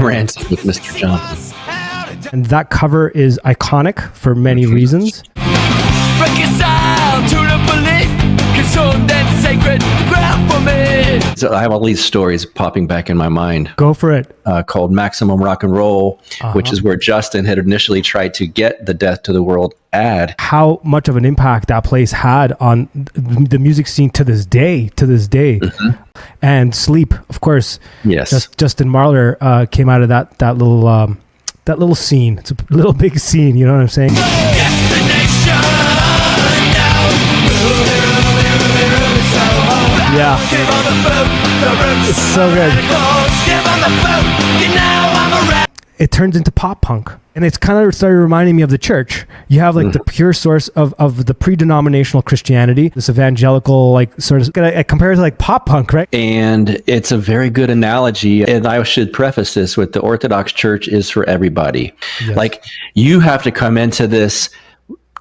Rancid with Mr. Johnson. And that cover is iconic for many reasons. Reconcile to the belief, consume that sacred ground for me. So I have all these stories popping back in my mind. Go for it. Called Maximum Rock and Roll, which is where Justin had initially tried to get the Death to the World ad. How much of an impact that place had on the music scene to this day. And Sleep, of course. Yes. Justin Marler came out of that little scene. It's a little big scene, you know what I'm saying? Yeah. It's so good. It turns into pop punk. And it's kind of started reminding me of the church. You have like the pure source of the pre-denominational Christianity, this evangelical, like sort of, I compare it to like pop punk, right? And it's a very good analogy. And I should preface this with the Orthodox Church is for everybody. Yes. Like you have to come into this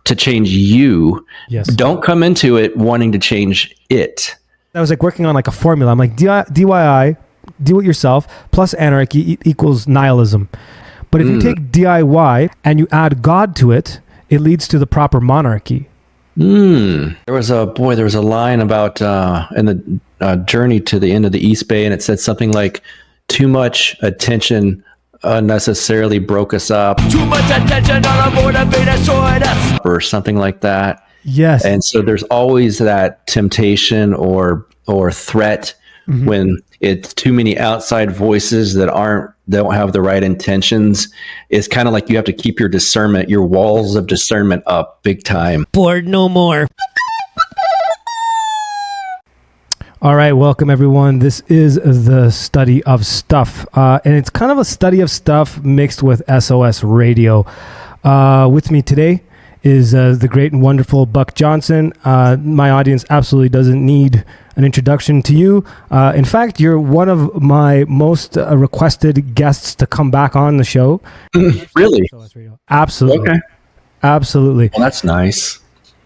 to change you. Yes. Don't come into it wanting to change it. I was like working on like a formula. I'm like DIY, do it yourself, plus anarchy equals nihilism. But if you take DIY and you add God to it, it leads to the proper monarchy. There was a line about in the journey to the end of the East Bay, and it said something like, "Too much attention unnecessarily broke us up." Too much attention on a board of being destroyed us. Or something like that. Yes. And so there's always that temptation or threat when it's too many outside voices that don't have the right intentions. It's kind of like you have to keep your discernment, your walls of discernment up big time. Bored no more. All right, welcome everyone. This is the study of stuff, and it's kind of a study of stuff mixed with SOS radio. With me today is the great and wonderful Buck Johnson. My audience absolutely doesn't need an introduction to you. In fact, you're one of my most requested guests to come back on the show. Really? Absolutely. Okay. Absolutely. Well, that's nice.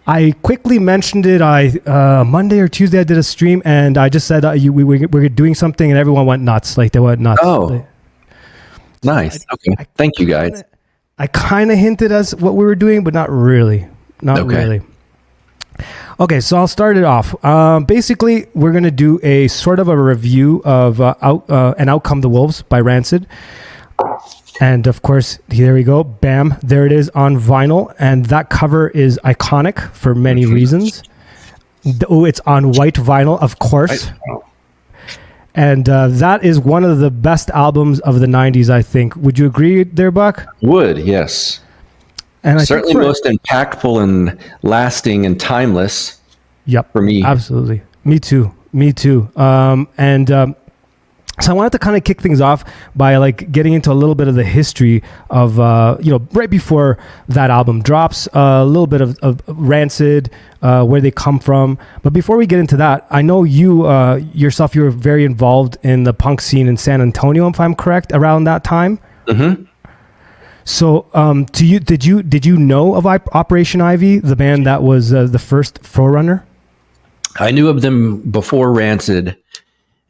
I quickly mentioned it. Monday or Tuesday I did a stream, and I just said we were doing something, and everyone went nuts. Like they went nuts. Oh, nice. Okay. Thank you, guys. I kind of hinted as what we were doing, but not really. Not really. Okay, so I'll start it off. Basically, we're going to do a sort of a review of An Outcome the Wolves by Rancid. And of course, here we go. Bam. There it is on vinyl. And that cover is iconic for many reasons. Oh, it's on white vinyl, of course. And that is one of the best albums of the 90s, I think. Would you agree there, Buck? Would, yes. And certainly most impactful and lasting and timeless. Yep. For me. Absolutely. Me too. So I wanted to kind of kick things off by like getting into a little bit of the history of, right before that album drops, a little bit of Rancid, where they come from. But before we get into that, I know you yourself, you were very involved in the punk scene in San Antonio, if I'm correct, around that time. Mm-hmm. So did you know of Operation Ivy, the band that was the first forerunner? I knew of them before Rancid.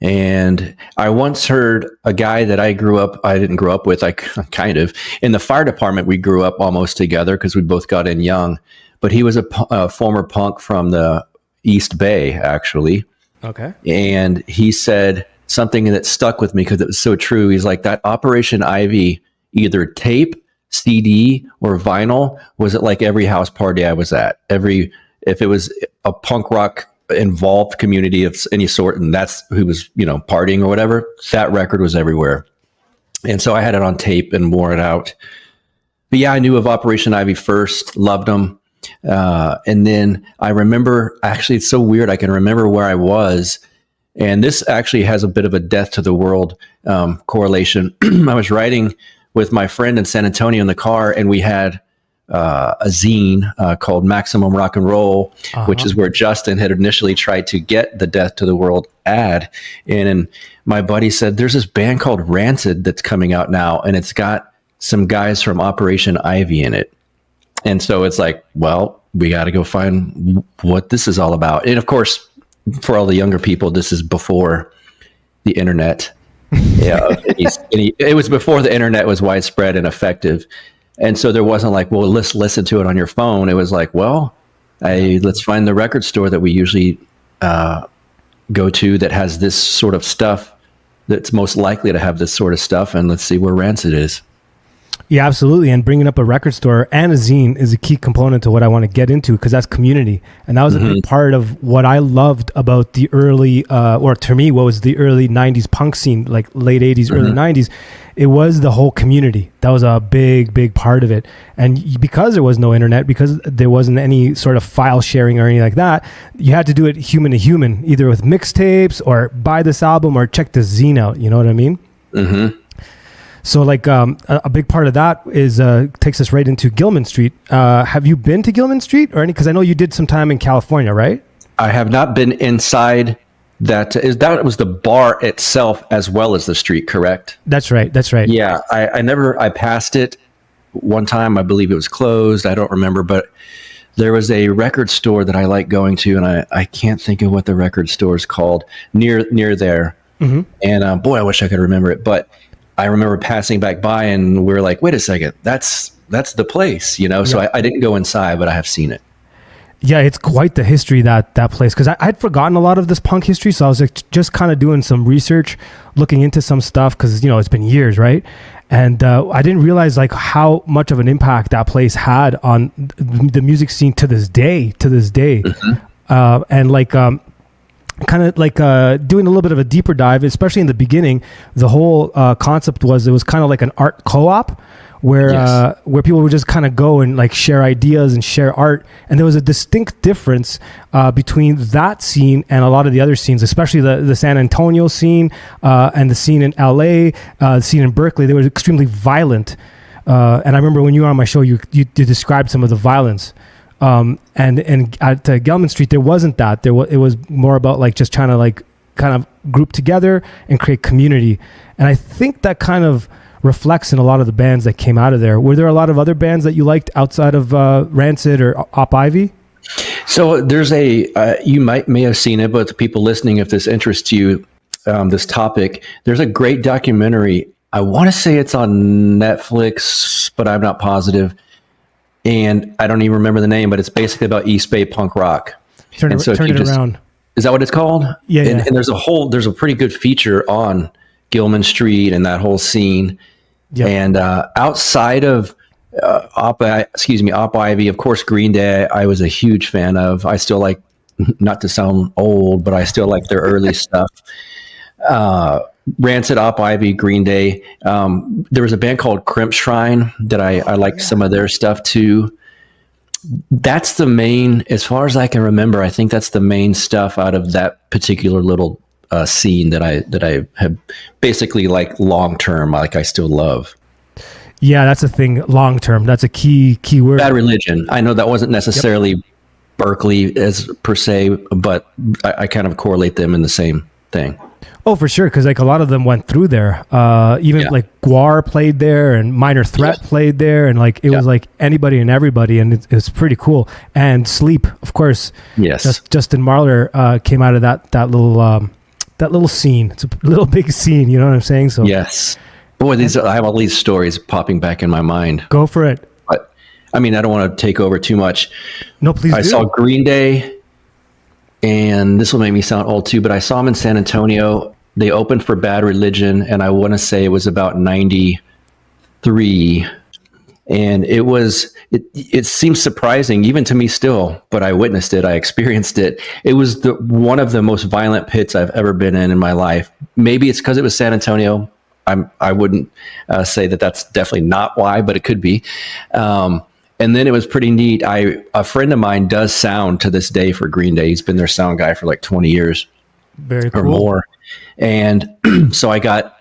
And I once heard a guy that I didn't grow up with, kind of, in the fire department, we grew up almost together because we both got in young, but he was a former punk from the East Bay, actually. Okay. And he said something that stuck with me because it was so true. He's like, that Operation Ivy, either tape, CD, or vinyl, was at like every house party I was at. If it was a punk rock involved community of any sort, and that's who was partying or whatever, that record was everywhere. And so I had it on tape and wore it out. But yeah, I knew of Operation Ivy first, loved them, and then I remember, actually it's so weird, I can remember where I was, and this actually has a bit of a Death to the World correlation. I was riding with my friend in San Antonio in the car, and we had a zine called Maximum Rock and Roll, which is where Justin had initially tried to get the Death to the World ad. And my buddy said, there's this band called Rancid that's coming out now, and it's got some guys from Operation Ivy in it. And so it's like, well, we got to go find what this is all about. And of course, for all the younger people, this is before the internet. Yeah, it was before the internet was widespread and effective, and so there wasn't like, well, let's listen to it on your phone. It was like, well, let's find the record store that we usually go to that has this sort of stuff, that's most likely to have this sort of stuff, and let's see where Rancid is. Yeah, absolutely. And bringing up a record store and a zine is a key component to what I want to get into, because that's community. And that was a big part of what I loved about the early, or to me, what was the early 90s punk scene, like late 80s, early 90s. It was the whole community. That was a big, big part of it. And because there was no internet, because there wasn't any sort of file sharing or anything like that, you had to do it human to human, either with mixtapes or buy this album or check this zine out. You know what I mean? Mm-hmm. So like a big part of that is takes us right into Gilman Street. Have you been to Gilman Street or any? Because I know you did some time in California, right? I have not been inside. That was the bar itself as well as the street, correct? That's right. That's right. Yeah, I passed it one time. I believe it was closed. I don't remember, but there was a record store that I like going to, and I can't think of what the record store is called near there. Mm-hmm. And boy, I wish I could remember it, but I remember passing back by, and we were like, wait a second, that's the place, you know? So I didn't go inside, but I have seen it. Yeah, it's quite the history, that place. Because I'd forgotten a lot of this punk history, so I was like, just kind of doing some research, looking into some stuff, because, you know, it's been years, right? And I didn't realize like how much of an impact that place had on the music scene to this day. Mm-hmm. And like... kind of like doing a little bit of a deeper dive, especially in the beginning, the whole concept was, it was kind of like an art co-op where people would just kind of go and like share ideas and share art. And there was a distinct difference between that scene and a lot of the other scenes, especially the San Antonio scene and the scene in LA, the scene in Berkeley. They were extremely violent. And I remember when you were on my show, you described some of the violence. And at Gilman Street, there wasn't that. It was more about like just trying to like kind of group together and create community. And I think that kind of reflects in a lot of the bands that came out of there. Were there a lot of other bands that you liked outside of Rancid or Op Ivy? So there's you may have seen it, but the people listening, if this interests you, this topic, there's a great documentary. I want to say it's on Netflix, but I'm not positive. And I don't even remember the name, but it's basically about East Bay punk rock. Turn it around. Is that what it's called? Yeah. And there's a pretty good feature on Gilman Street and that whole scene. Yeah. And outside of Op Ivy, of course, Green Day, I was a huge fan of. I still like, not to sound old, but I still like their early stuff. Rancid, Op Ivy, Green Day. There was a band called Crimp Shrine that I liked some of their stuff too. That's the main, as far as I can remember, I think that's the main stuff out of that particular little scene that I have basically like long term, like I still love. Yeah, that's a thing. Long term, that's a key word. Bad Religion. I know that wasn't necessarily Berkeley as per se, but I kind of correlate them in the same thing. Oh, for sure, because like a lot of them went through there. Like Guar played there, and Minor Threat played there, and like it was like anybody and everybody, and it was pretty cool. And Sleep, of course. Yes. Justin Marler came out of that little scene. It's a little big scene, you know what I'm saying? So yes, boy, I have all these stories popping back in my mind. Go for it. But I mean, I don't want to take over too much. No, please. I saw Green Day, and this will make me sound old too, but I saw them in San Antonio. They opened for Bad Religion, and I want to say it was about 93. And it seems surprising, even to me still, but I witnessed it. I experienced it. It was one of the most violent pits I've ever been in my life. Maybe it's because it was San Antonio. I wouldn't say that that's definitely not why, but it could be. And then it was pretty neat. A friend of mine does sound to this day for Green Day. He's been their sound guy for like 20 years. Very cool. Or more. And so I got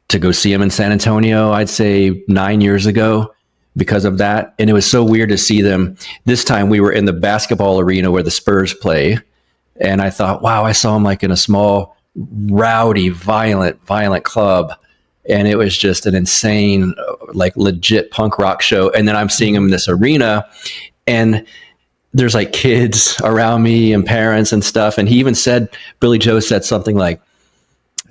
to go see him in San Antonio, I'd say 9 years ago because of that. And it was so weird to see them. This time we were in the basketball arena where the Spurs play. And I thought, wow, I saw him like in a small, rowdy, violent club. And it was just an insane, like legit punk rock show. And then I'm seeing him in this arena, and there's like kids around me and parents and stuff. And he even said, Billy Joe said something like,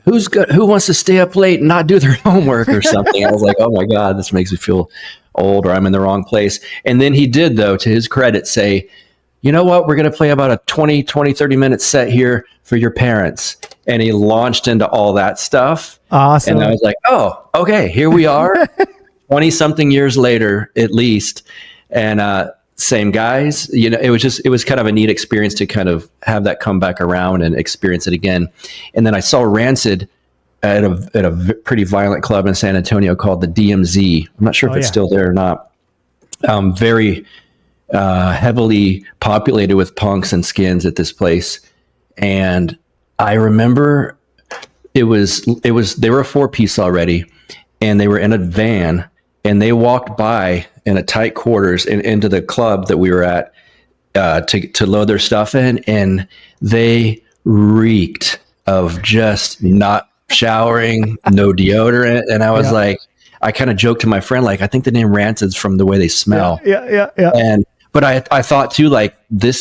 who wants to stay up late and not do their homework or something? I was like, oh my God, this makes me feel old, or I'm in the wrong place. And then he did, though, to his credit, say, you know what, we're going to play about a 20, 30 minute set here for your parents. And he launched into all that stuff. Awesome. And I was like, oh, okay, here we are 20 something years later, at least. And, same guys, it was kind of a neat experience to kind of have that come back around and experience it again. And then I saw Rancid at a pretty violent club in San Antonio called the DMZ. I'm not sure if it's still there or not. Very heavily populated with punks and skins at this place. And I remember they were a 4-piece already, and they were in a van, and they walked by in a tight quarters and into the club that we were at to load their stuff in, and they reeked of just not showering, no deodorant. And I was like, I kind of joked to my friend, like, I think the name Rancid's from the way they smell. Yeah. But I thought too, like, it's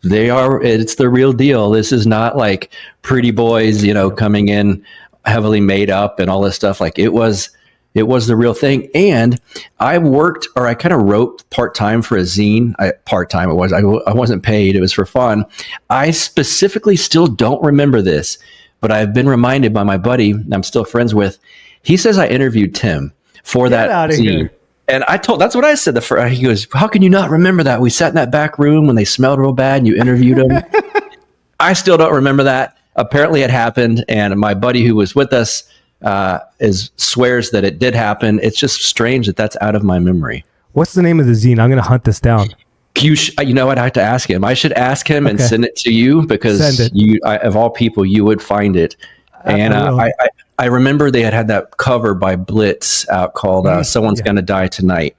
the real deal. This is not like pretty boys, coming in heavily made up and all this stuff. Like, it was the real thing. And I kind of wrote part-time for a zine. Part-time it was. I wasn't paid. It was for fun. I specifically still don't remember this, but I've been reminded by my buddy I'm still friends with. He says I interviewed Tim for that zine. Here. And that's what I said. He goes, how can you not remember that? We sat in that back room when they smelled real bad and you interviewed him. I still don't remember that. Apparently it happened. And my buddy who was with us, swears that it did happen. It's just strange that that's out of my memory. What's the name of the zine? I'm going to hunt this down. You know what? I have to ask him. I should ask him and send it to you, because of all people, you would find it. And I remember they had that cover by Blitz out called "Someone's Gonna Die Tonight"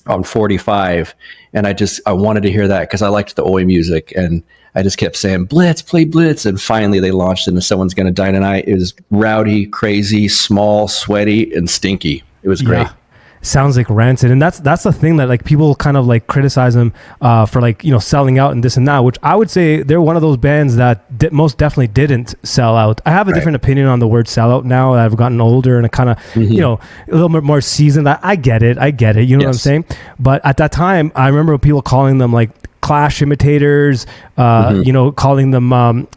on 45, and I wanted to hear that because I liked the Oi music, and I just kept saying, Blitz, play Blitz. And finally they launched into Someone's Gonna Die Tonight. It was rowdy, crazy, small, sweaty, and stinky. It was great. Sounds like Rancid. And that's the thing that like people kind of like criticize them for, like, selling out and this and that, which I would say they're one of those bands that most definitely didn't sell out. I have a different opinion on the word sellout now that I've gotten older and I kind of, a little bit more seasoned. I get it. You know what I'm saying? But at that time, I remember people calling them like Clash imitators, calling them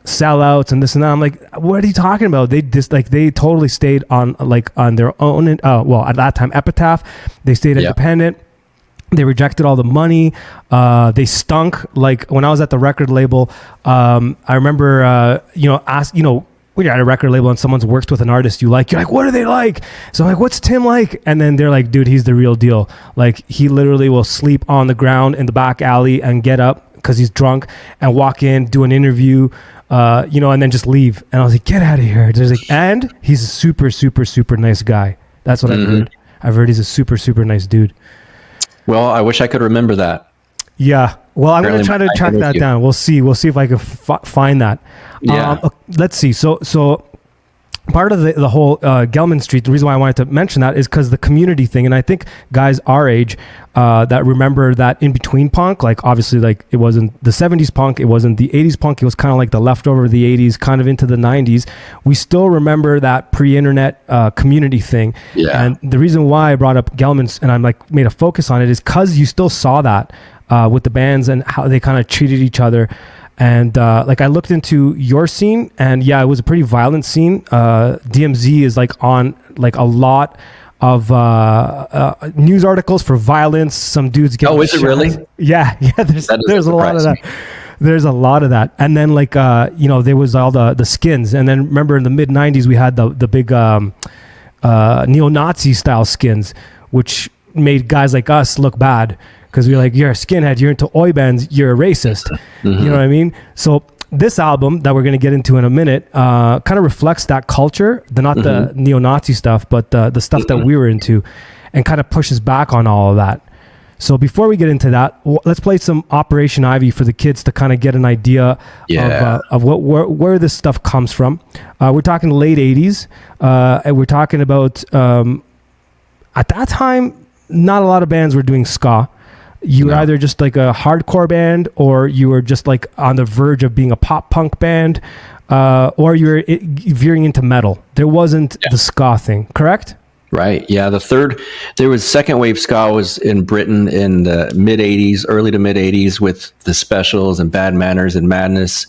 sellouts and this and that. I'm like, what are you talking about? They totally stayed on their own. At that time, Epitaph, they stayed independent. They rejected all the money. They stunk. Like when I was at the record label, I remember, when you're at a record label and someone's worked with an artist you're like, what are they like? So I'm like, what's Tim like? And then they're like, dude, he's the real deal. Like, he literally will sleep on the ground in the back alley and get up because he's drunk and walk in, do an interview, and then just leave. And I was like, get out of here. And he's a super, super, super nice guy. That's what I've heard. I've heard he's a super, super nice dude. Well, I wish I could remember that. Yeah. Well, I'm going to try to track that down. We'll see. We'll see if I can find that. Yeah. Let's see. So part of the whole Gilman Street, the reason why I wanted to mention that is because the community thing. And I think guys our age that remember that in between punk, like obviously like it wasn't the 70s punk, it wasn't the 80s punk, it was kind of like the leftover of the 80s, kind of into the 90s. We still remember that pre-internet community thing. Yeah. And the reason why I brought up Gilman's and I'm like made a focus on it is because you still saw that with the bands and how they kind of treated each other. And like I looked into your scene, and yeah, it was a pretty violent scene. DMZ is like on like a lot of news articles for violence. Some dudes get is it really? Yeah. There's a lot of that. There's a lot of that. And then like there was all the skins. And then remember in the mid 90s we had the big neo-Nazi style skins, which made guys like us look bad. Because we're like, you're a skinhead, you're into oi bands, you're a racist. Mm-hmm. You know what I mean? So this album that we're going to get into in a minute kind of reflects that culture, the neo-Nazi stuff, but the stuff that we were into, and kind of pushes back on all of that. So before we get into that, let's play some Operation Ivy for the kids to kind of get an idea of where this stuff comes from. We're talking late 80s, and we're talking about, at that time, not a lot of bands were doing ska. You were either just like a hardcore band or you were just like on the verge of being a pop punk band. or you're veering into metal. There wasn't the ska thing, correct? Right. Yeah. There was second wave ska was in Britain in the mid 80s, early to mid 80s with the Specials and Bad Manners and Madness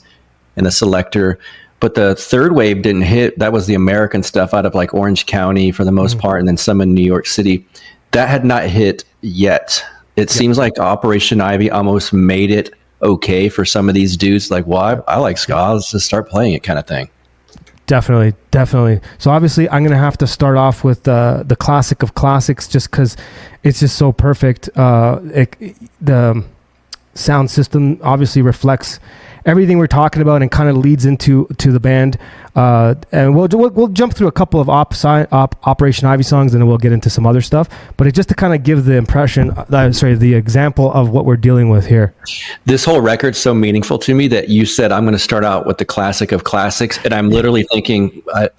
and the Selector. But the third wave didn't hit. That was the American stuff out of like Orange County for the most part, and then some in New York City. That had not hit yet. It seems like Operation Ivy almost made it okay for some of these dudes. Like, well, I like ska. Let's just start playing it kind of thing. Definitely. So obviously, I'm going to have to start off with the classic of classics, just because it's just so perfect. The sound system obviously reflects everything we're talking about and kind of leads into the band. And we'll jump through a couple of Operation Ivy songs, and then we'll get into some other stuff. But just to kind of give the impression, the example of what we're dealing with here. This whole record's so meaningful to me that you said I'm going to start out with the classic of classics, and I'm literally thinking I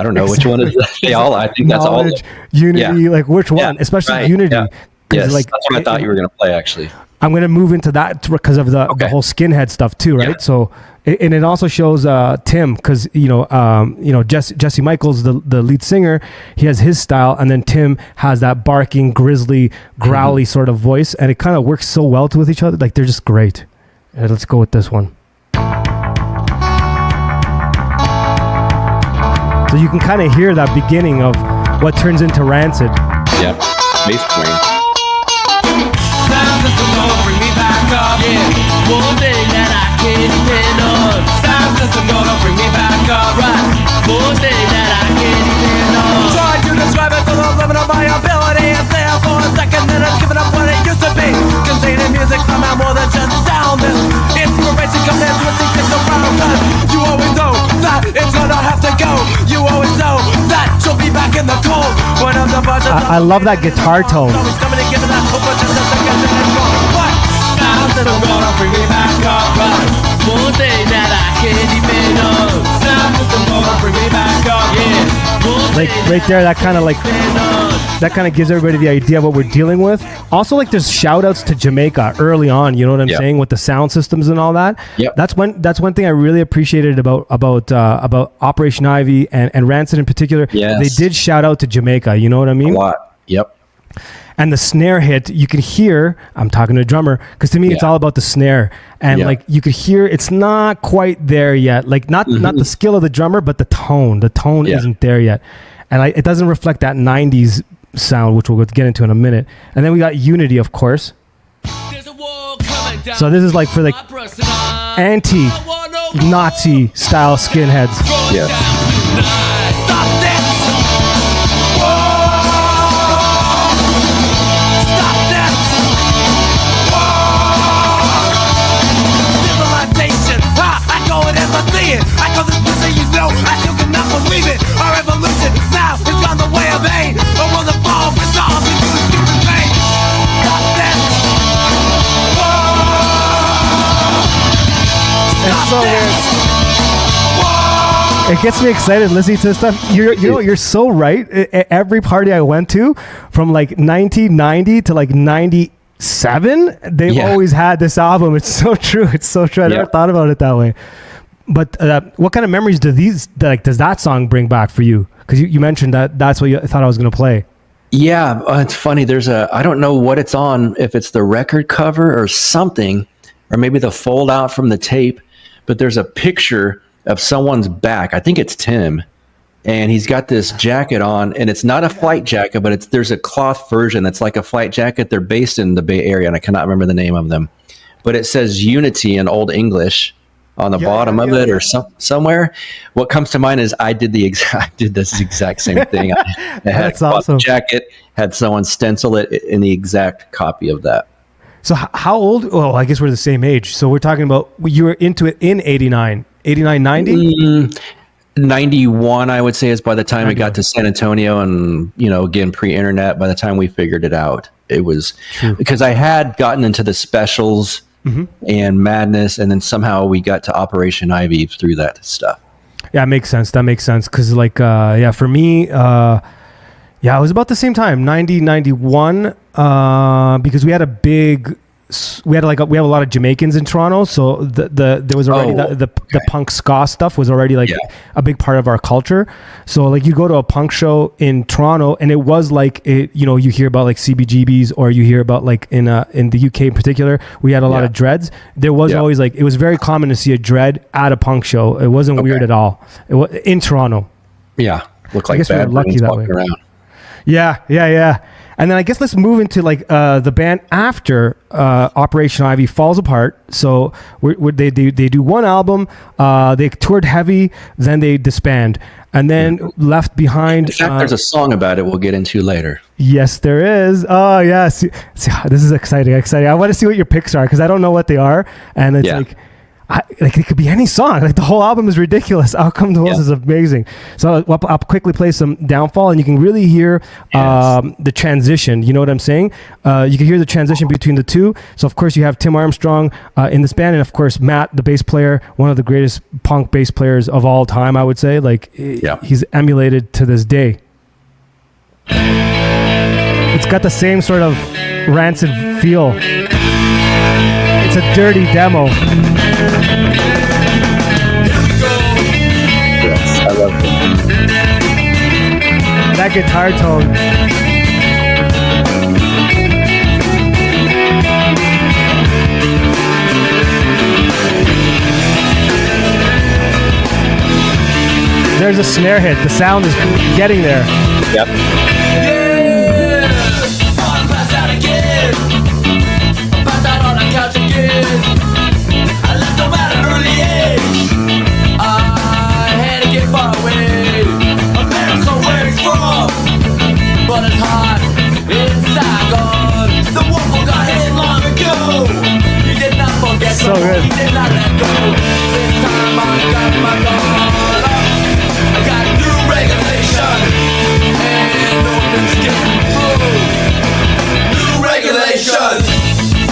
don't know which one is they all. I think that's all. Unity, like which one, especially Unity. Yeah. Yes, like, that's what I thought you were going to play actually. I'm going to move into that because of the whole skinhead stuff too, right? Yeah. So, and it also shows Tim, because Jesse Michaels, the lead singer, he has his style, and then Tim has that barking, grisly, growly sort of voice, and it kind of works so well with each other. Like they're just great. Let's go with this one. So you can kind of hear that beginning of what turns into Rancid. Yeah, bass playing. Bring me back up, yeah. One day that I can't depend on. Sound system gonna bring me back up, right? One day that I can't depend on. Try to describe it to the limit of my ability. It's there for a second, then it's giving up what it used to be. Containing music somehow more than just sound. This inspiration comes in twisting things around us. You always know that it's gonna have to go. You always know that you'll be back in the cold. One of the budgets. I love that guitar tone. Sounds gonna bring me back up, right? One day that I can't depend on. Sounds gonna bring me back up, yeah. Like right there, that kind of gives everybody the idea of what we're dealing with. Also, like there's shout outs to Jamaica early on, you know what I'm saying, with the sound systems and all that. Yep. That's one thing I really appreciated about Operation Ivy and Rancid in particular. Yes. They did shout out to Jamaica, you know what I mean? A lot. Yep. And the snare hit, you could hear, I'm talking to a drummer, because to me it's all about the snare. And like you could hear it's not quite there yet. Like not the skill of the drummer, but the tone. The tone isn't there yet. And it doesn't reflect that 90s sound, which we'll get into in a minute. And then we got Unity, of course. So this is like for like anti-Nazi style skinheads. Yeah. I call this pussy, you know, I still cannot believe it. Our evolution now is on the way of aid. A world of fall resolved into a stupid pain. Stop this. It's so weird. It gets me excited listening to this stuff. You're so right. Every party I went to, from like 1990 to like 97, they've always had this album. It's so true. It's so true. I never thought about it that way. But what kind of memories does that song bring back for you? Because you mentioned that's what you thought I was going to play. Yeah, it's funny. I don't know what it's on, if it's the record cover or something, or maybe the fold out from the tape, but there's a picture of someone's back. I think it's Tim, and he's got this jacket on, and it's not a flight jacket, but there's a cloth version that's like a flight jacket. They're based in the Bay Area, and I cannot remember the name of them, but it says Unity in Old English on the bottom of it, or somewhere. What comes to mind is I did this exact same thing. I had That's a awesome. jacket, had someone stencil it in the exact copy of that. So how old? Well, I guess we're the same age. So we're talking about you were into it in 89, 90? 91, I would say, is by the time it got to San Antonio, and, again, pre-internet, by the time we figured it out. It was because I had gotten into the Specials and Madness, and then somehow we got to Operation Ivy through that stuff. Yeah, it makes sense. That makes sense. Because for me, it was about the same time, 90, 91, because we had a big we have a lot of Jamaicans in Toronto, so there was already the punk ska stuff was already like a big part of our culture. So like you go to a punk show in Toronto, and it was like you hear about like CBGBs, or you hear about like in the UK in particular, we had a lot of dreads. There was always like, it was very common to see a dread at a punk show. It wasn't weird at all. It was in Toronto. Yeah, looked like I guess we were bad lucky that way. around. Yeah. And then I guess let's move into like the band after Operation Ivy falls apart. So they do one album, they toured heavy, then they disband, and then left behind. In fact, there's a song about it we'll get into later. Yes, there is. Oh, yes. See, this is exciting. I want to see what your picks are, because I don't know what they are, and it's like it could be any song. Like the whole album is ridiculous. Outcome to Us is amazing. So I'll quickly play some Downfall, and you can really hear the transition. You know what I'm saying? You can hear the transition between the two. So of course you have Tim Armstrong in this band, and of course Matt, the bass player, one of the greatest punk bass players of all time, I would say. Like he's emulated to this day. It's got the same sort of Rancid feel. It's a dirty demo. Yes, I love it. That guitar tone. There's a snare hit. The sound is getting there. Yep. But it's hot inside God. The wolf got hit long ago. You did not forget. So good. You did not let go. This time I got my guard up. I got new regulation, and nothing's getting through. New regulations.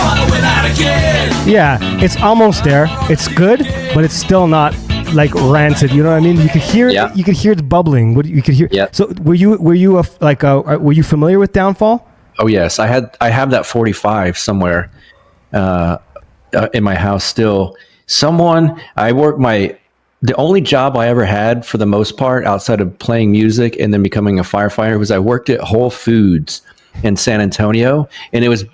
Following out again. Yeah, it's almost there. It's good, but it's still not like Rancid, you know what I mean? You could hear it. You could hear it bubbling. What you could hear. Yeah. So were you were you familiar with Downfall? Oh yes, I have that 45 somewhere in my house still. The only job I ever had for the most part outside of playing music and then becoming a firefighter was I worked at Whole Foods in San Antonio, and it was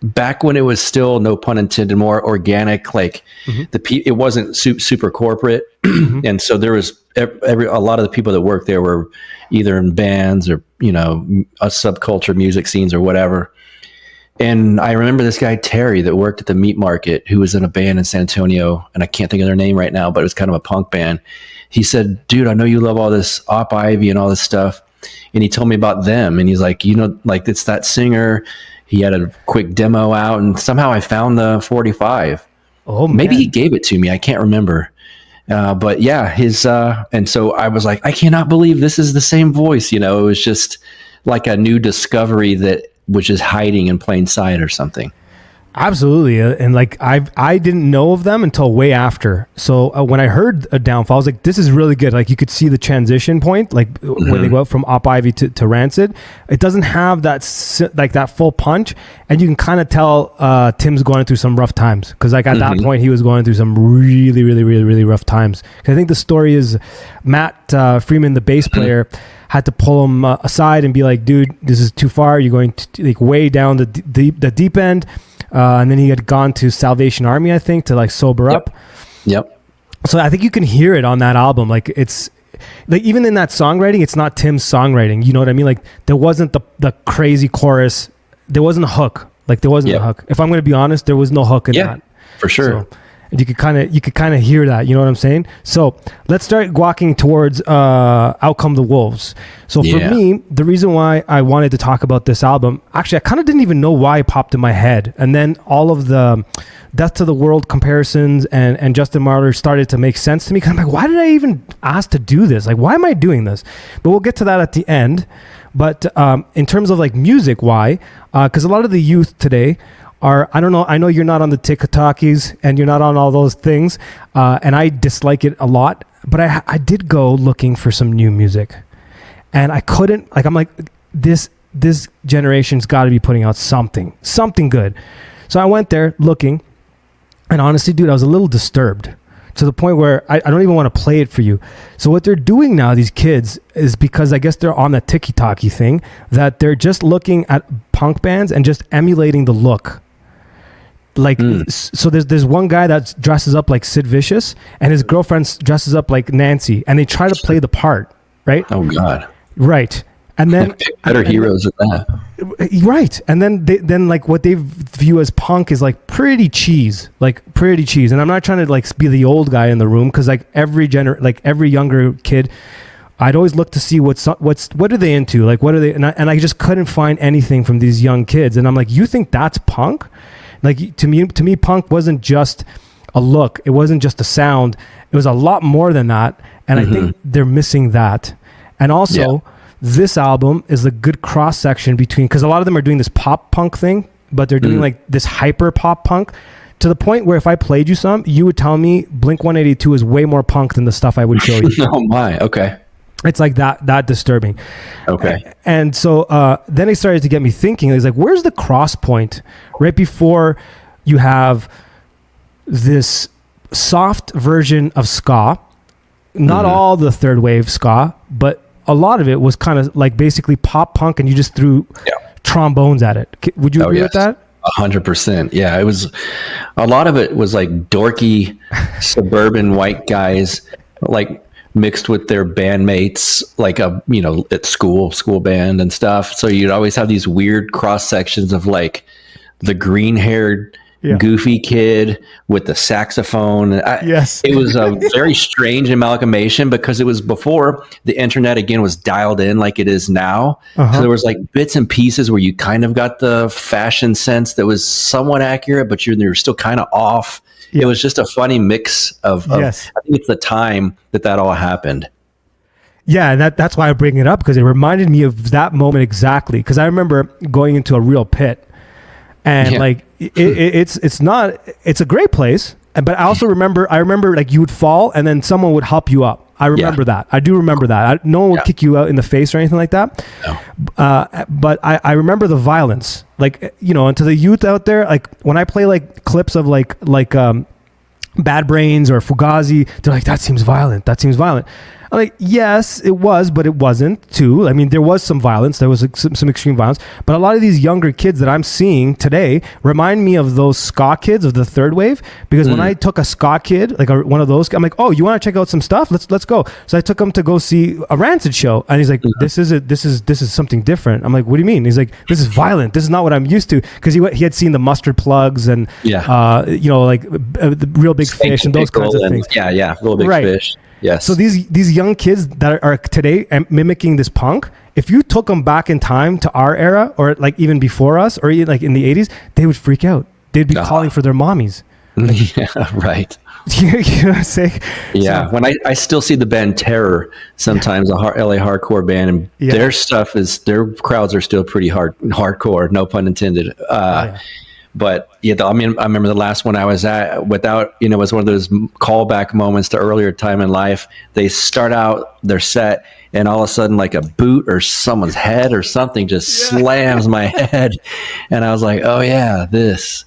back when it was still, no pun intended, more organic. Like it wasn't super corporate, and so there was a lot of the people that worked there were either in bands or a subculture music scenes or whatever. And I remember this guy Terry that worked at the meat market, who was in a band in San Antonio, and I can't think of their name right now, but it was kind of a punk band. He said, "Dude, I know you love all this Op Ivy and all this stuff," and he told me about them, and he's like, like it's that singer. He had a quick demo out, and somehow I found the 45. Oh, man. Maybe he gave it to me. I can't remember. But yeah, and so I was like, I cannot believe this is the same voice. It was just like a new discovery that was just hiding in plain sight or something. Absolutely, and like I didn't know of them until way after. So when I heard a Downfall, I was like, "This is really good." Like you could see the transition point, like when they go up from Op Ivy to Rancid. It doesn't have that full punch, and you can kind of tell Tim's going through some rough times, because like at that point he was going through some really, really, really, really rough times. I think the story is Matt Freeman, the bass player, had to pull him aside and be like, "Dude, this is too far. You're going to, like way down the deep end." And then he had gone to Salvation Army, I think, to like sober up. Yep. So I think you can hear it on that album. Like it's like, even in that songwriting, it's not Tim's songwriting. You know what I mean? Like there wasn't the crazy chorus. There wasn't a hook. Like there wasn't a hook. If I'm going to be honest, there was no hook in that. For sure. So, you could kind of hear that. You know what I'm saying? So let's start walking towards Out Come the Wolves. So for me, the reason why I wanted to talk about this album, actually, I kind of didn't even know why it popped in my head. And then all of the Death to the World comparisons and Justin Martyr started to make sense to me. Because I'm like, why did I even ask to do this? Like, why am I doing this? But we'll get to that at the end. But in terms of like music, why? Because a lot of the youth today I don't know, I know you're not on the TikTokies and you're not on all those things, and I dislike it a lot, but I did go looking for some new music, and I couldn't, like, I'm like, this generation's got to be putting out something good. So I went there looking, and honestly, dude, I was a little disturbed to the point where I don't even want to play it for you. So what they're doing now, these kids, is because I guess they're on the tiki-taki thing, that they're just looking at punk bands and just emulating the look. Like, so there's one guy that dresses up like Sid Vicious, and his girlfriend dresses up like Nancy, and they try to play the part, right? Oh God. Right. And then better heroes than that. Right. And then like what they view as punk is like pretty cheese. And I'm not trying to like be the old guy in the room, because like every younger kid, I'd always look to see what are they into? Like, what are they? And I just couldn't find anything from these young kids. And I'm like, you think that's punk? Like, to me, punk wasn't just a look. It wasn't just a sound. It was a lot more than that. And I think they're missing that. And also, this album is a good cross section between, because a lot of them are doing this pop punk thing, but they're doing like this hyper pop punk, to the point where if I played you some, you would tell me Blink 182 is way more punk than the stuff I would show you. Oh my, okay. It's like that disturbing. Okay. And so then it started to get me thinking. It's like, where's the cross point right before you have this soft version of ska? Not all the third wave ska, but a lot of it was kind of like basically pop punk, and you just threw trombones at it. Would you agree with that? 100%. Yeah, it was, a lot of it was like dorky suburban white guys, like mixed with their bandmates, like at school band and stuff. So you'd always have these weird cross sections of like the green haired goofy kid with the saxophone. Yes. It was a very strange amalgamation, because it was before the internet again was dialed in like it is now. So there was like bits and pieces where you kind of got the fashion sense that was somewhat accurate, but you're still kind of off. It was just a funny mix of I think it's the time that all happened. Yeah, and that's why I bring it up, because it reminded me of that moment exactly. Because I remember going into a real pit, and like it's a great place, but I also remember like you would fall and then someone would help you up. I remember that. I do remember that. No one would kick you out in the face or anything like that. No. But I remember the violence, like, and to the youth out there, like when I play like clips of like Bad Brains or Fugazi, they're like, that seems violent. I'm like, yes, it was, but it wasn't too. I mean, there was some violence. There was like, some extreme violence. But a lot of these younger kids that I'm seeing today remind me of those ska kids of the third wave. Because when I took a ska kid, like one of those, I'm like, oh, you want to check out some stuff? Let's go. So I took him to go see a Rancid show, and he's like, this is something different. I'm like, what do you mean? He's like, this is violent. This is not what I'm used to. Because he had seen the Mustard Plugs and like the Real Big Fish and those kinds of things. Yeah, Real Big Fish. Yes. So these young kids that are today mimicking this punk, if you took them back in time to our era, or like even before us, or even like in the 80s, they would freak out. They'd be calling for their mommies. Yeah, right. You know what I'm saying? Yeah. So, when I still see the band Terror, sometimes LA hardcore band, and their stuff their crowds are still pretty hardcore, no pun intended. But I mean, I remember the last one I was at, it was one of those callback moments to earlier time in life. They start out their set, and all of a sudden, like a boot or someone's head or something just slams my head, and I was like, "Oh yeah, this."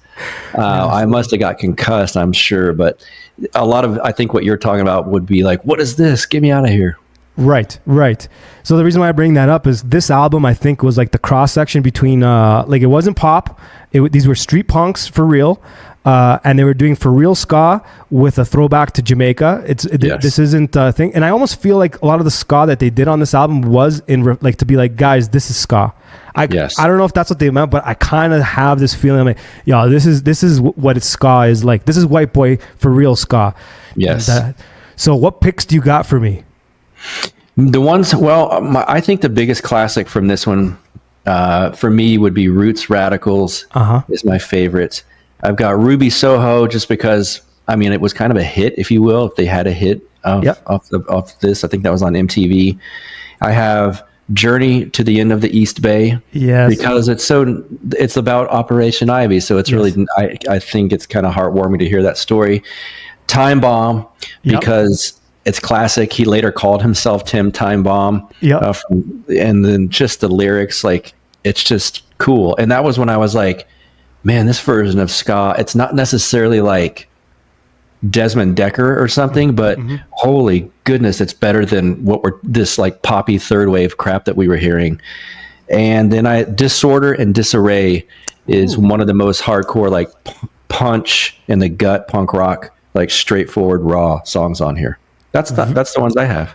I must have got concussed, I'm sure. But a lot of, I think what you're talking about would be like, "What is this? Get me out of here." Right. So the reason why I bring that up is this album, I think, was like the cross section between like, it wasn't pop. These were street punks for real, and they were doing for real ska with a throwback to Jamaica. This isn't a thing, and I almost feel like a lot of the ska that they did on this album was like to be like, guys, this is ska. I don't know if that's what they meant, but I kind of have this feeling. I'm like, yo, this is what ska is like. This is white boy for real ska. Yes. So what picks do you got for me? The ones, I think the biggest classic from this one, for me, would be Roots Radicals. Is my favorite. I've got Ruby Soho, just because, I mean, it was kind of a hit, if you will, if they had a hit off this. I think that was on MTV. I have Journey to the End of the East Bay. Yes. Because it's about Operation Ivy. So it's really, I think it's kind of heartwarming to hear that story. Time Bomb, because it's classic. He later called himself Tim Time Bomb. And then just the lyrics, like, it's just cool. And that was when I was like, man, this version of ska, it's not necessarily like Desmond Decker or something, but holy goodness, it's better than this like poppy third wave crap that we were hearing. And then Disorder and Disarray is one of the most hardcore, like punch in the gut punk rock, like straightforward raw songs on here. That's the ones I have.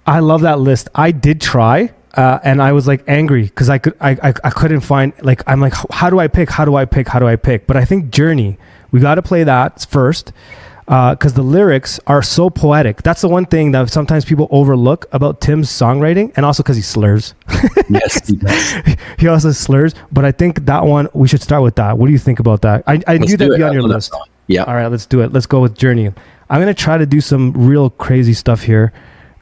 I love that list. I did try, and I was like angry because I couldn't find, like, I'm like, how do I pick? But I think Journey, we got to play that first. Because the lyrics are so poetic. That's the one thing that sometimes people overlook about Tim's songwriting, and also because he slurs. Yes, he does. He also slurs, but I think that one, we should start with that. What do you think about that? I knew that'd be on your list. Yeah. All right, let's do it. Let's go with Journey. I'm going to try to do some real crazy stuff here.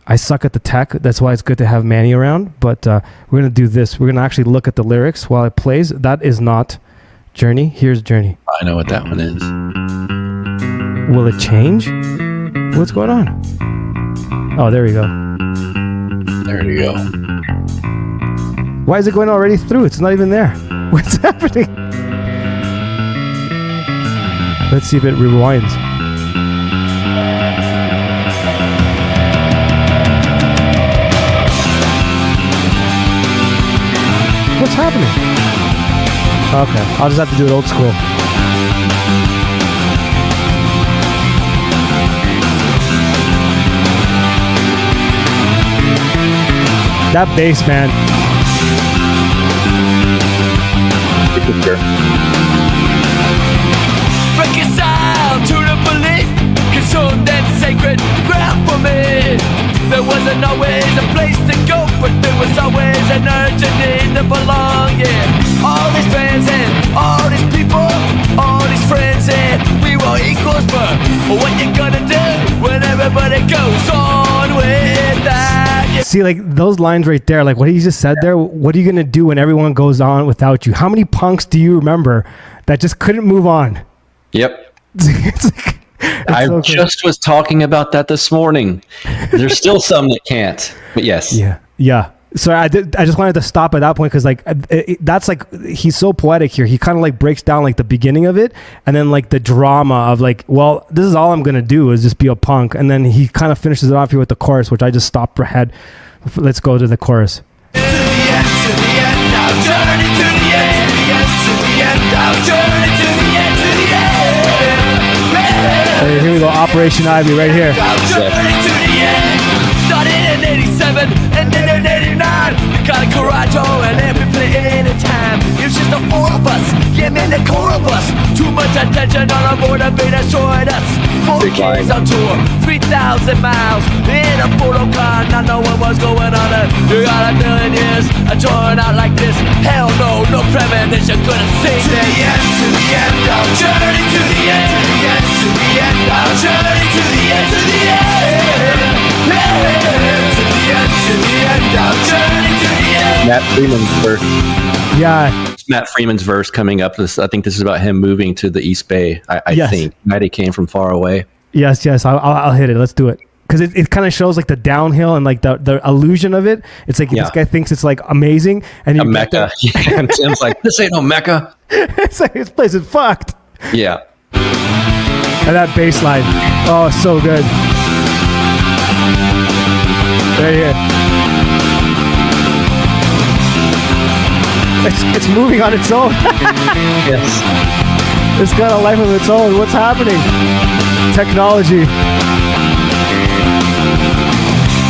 I suck at the tech. That's why it's good to have Manny around, but we're going to do this. We're going to actually look at the lyrics while it plays. That is not Journey. Here's Journey. I know what that one is. Will it change? What's going on? Oh, there we go. There you go. Why is it going already through? It's not even there. What's happening? Let's see if it rewinds. What's happening? Okay, I'll just have to do it old school. That bass, man. Reconcile to the belief, consumed that sacred ground for me. There wasn't always a place to go, but there was always an urgent need to belong, yeah. All these fans and all these people, all these friends, and we were equals, but what you gonna do when everybody goes on with that? Yeah. See, like those lines right there, like what he just said there, what are you gonna do when everyone goes on without you? How many punks do you remember that just couldn't move on? Yep. It's like, I just was talking about that this morning. There's still some that can't, but yes. Yeah. So I just wanted to stop at that point because like that's like he's so poetic here. He kind of like breaks down like the beginning of it and then like the drama of like, well, this is all I'm gonna do is just be a punk, and then he kind of finishes it off here with the chorus, which I just stopped ahead. Let's go to the chorus. To the end, I'll journey to the end, to the end, I'll journey to the end, to the end. Hey, here we go, Operation Ivy right here. I'll journey to the end. Started in 87 and then in 89. We got a garage and every play any time. It's just the four of us, yeah man, the core of us. Too much attention on our board and they destroyed us. 4 kids on tour, 3,000 miles in a photo car, not knowing what's going on. You got a million years, torn out like this. Hell no, no premonition couldn't sing. To the end, I'll journey to the end, to the end, to the end, I'll journey to the end, to the end. To the end, I'll journey to the end. Matt Freeman's verse. Yeah. Matt Freeman's verse coming up. I think this is about him moving to the East Bay. I Yes. think Matty came from far away. Yes. I'll hit it. Let's do it. Because it kind of shows like the downhill and like the illusion of it. It's like this guy thinks it's like amazing, and A Mecca. And Tim's like, this ain't no Mecca. it's like this place is fucked. Yeah. And that bass line, oh, so good. Right here. It's moving on its own. Yes. It's got a life of its own. What's happening? Technology.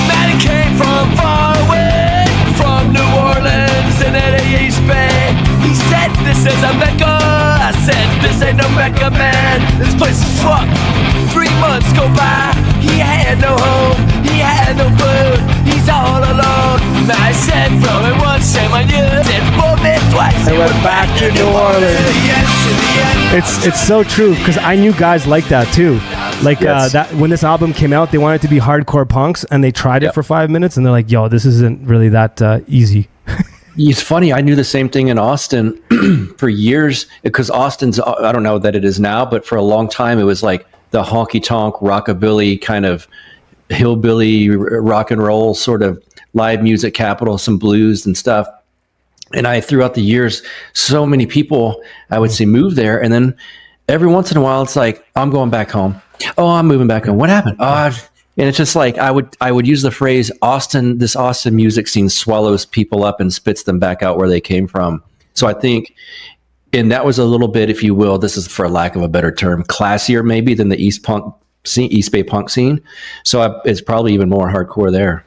Matty came from far away, from New Orleans and the East Bay. He said this is a Mecca. I said this ain't no Mecca, man. This place is fucked. 3 months go by. He had no home. He had no food. He's all alone. I said from it once, shame on you. Did both it twice. I went back to New Orleans. To the end. It's so true because I knew guys like that too. Like Yes. that when this album came out, they wanted it to be hardcore punks, and they tried it for 5 minutes, and they're like, "Yo, this isn't really that easy." It's funny. I knew the same thing in Austin for years because Austin's, I don't know that it is now, but for a long time, it was like the honky tonk rockabilly kind of hillbilly rock and roll sort of live music capital, some blues and stuff. And I, throughout the years, so many people I would see move there. And then every once in a while, it's like, I'm going back home. Oh, I'm moving back home. What happened? And it's just like, I would use the phrase this Austin music scene swallows people up and spits them back out where they came from. So I think, and that was a little bit, if you will, this is for lack of a better term, classier maybe than the East Bay punk scene. So it's probably even more hardcore there.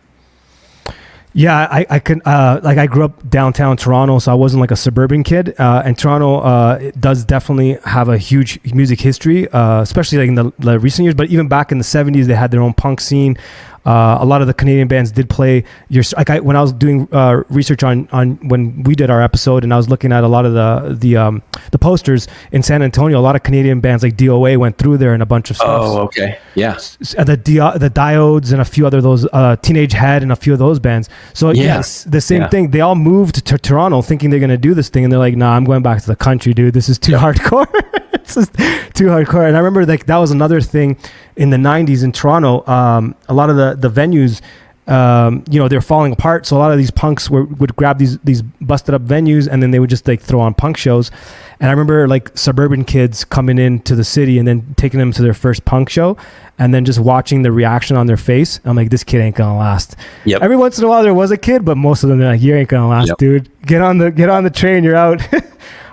Yeah, I can like I grew up downtown Toronto, so I wasn't like a suburban kid. And Toronto it does definitely have a huge music history, especially like in the recent years. But even back in the 70s, they had their own punk scene. A lot of the Canadian bands did play when I was doing research on when we did our episode, and I was looking at a lot of the posters in San Antonio. A lot of Canadian bands like DOA went through there and a bunch of stuff. Oh, okay, yeah. The Diodes and a few other those Teenage Head and a few of those bands. So yes, the same thing. They all moved to Toronto thinking they're gonna do this thing, and they're like, "Nah, I'm going back to the country, dude. This is too hardcore." It's just too hardcore. And I remember like that was another thing in the 90s in Toronto. A lot of the venues, they're falling apart. So a lot of these punks would grab these busted up venues, and then they would just like throw on punk shows. And I remember like suburban kids coming into the city and then taking them to their first punk show, and then just watching the reaction on their face. I'm like, this kid ain't gonna last. Yep. Every once in a while there was a kid, but most of them, they're like, you ain't gonna last, dude. Get on the train, you're out.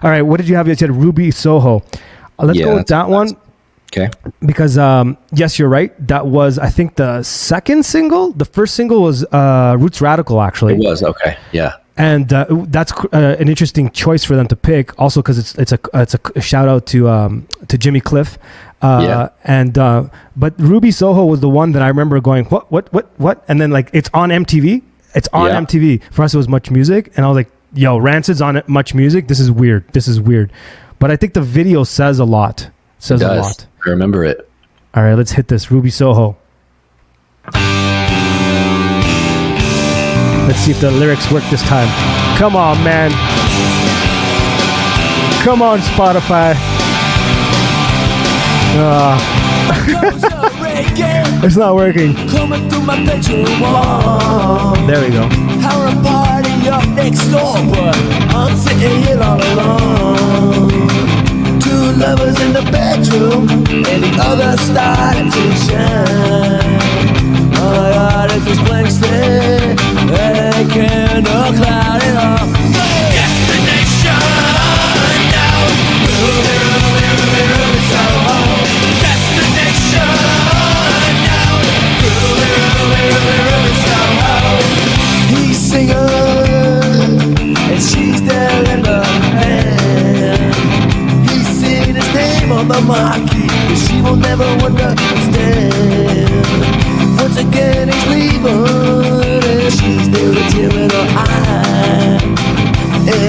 All right, what did you have? You said Ruby Soho. Let's go with that one. Okay. Because, yes, you're right. That was, I think, the second single. The first single was Roots Radical, actually. It was, okay. Yeah. And that's an interesting choice for them to pick. Also, because it's a shout out to Jimmy Cliff. But Ruby Soho was the one that I remember going, what? And then like it's on MTV. It's on MTV. For us, it was Much Music, and I was like, yo, Rancid's on it, Much Music. This is weird. But I think the video says a lot. A lot. I remember it. All right, let's hit this. Ruby Soho. Let's see if the lyrics work this time. Come on, man. Come on, Spotify. It's not working. There we go. Having a party up next door, but I'm sitting here all alone. Two lovers in the bedroom, and the other starting to shine. Oh my God, it's this blank stare, and candle cloud it up. Destination now, Ruby, Ruby, Ruby, Ruby Soho. Destination now, Ruby, Ruby, Ruby, Ruby Soho. He's singing, and she's there in the hand. He's singing his name on the marquee, but she will never understand. Once again he's leaving, and she's there with a tear in her eye.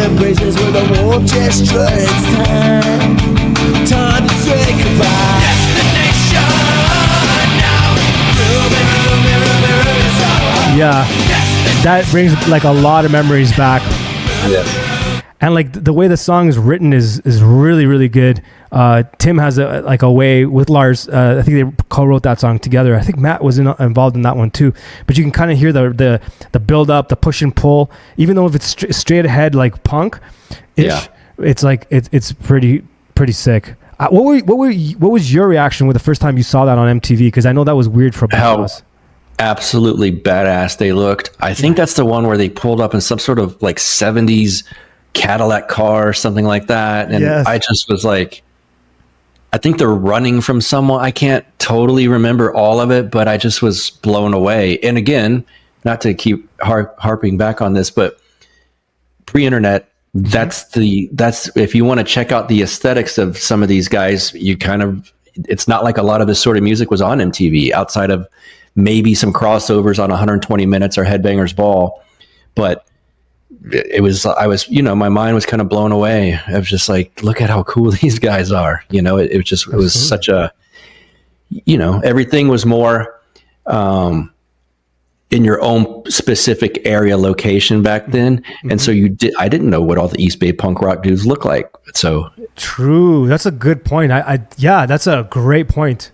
Embraces with a warm gesture, it's time to say goodbye. Destination now, Ruby, Ruby, Ruby, Ruby, Soho. Yeah, that brings like a lot of memories back. Yeah. And like the way the song is written is really, really good. Tim has a way with Lars. I think they co-wrote that song together. I think Matt was involved in that one too. But you can kind of hear the build up, the push and pull. Even though if it's straight ahead like punk, it's like it's pretty sick. What was your reaction with the first time you saw that on MTV? Because I know that was weird for both of us. Absolutely badass they looked. I think that's the one where they pulled up in some sort of like 70s Cadillac car or something like that, and I just was like, I think they're running from someone. I can't totally remember all of it, but I just was blown away. And again, not to keep harping back on this, but pre-internet, that's if you want to check out the aesthetics of some of these guys, it's not like a lot of this sort of music was on MTV outside of maybe some crossovers on 120 Minutes or Headbangers Ball, but my mind was kind of blown away. I was just like, look at how cool these guys are. It was such a, everything was more in your own specific area location back then. Mm-hmm. And so I didn't know what all the East Bay punk rock dudes look like. So true. That's a good point. That's a great point.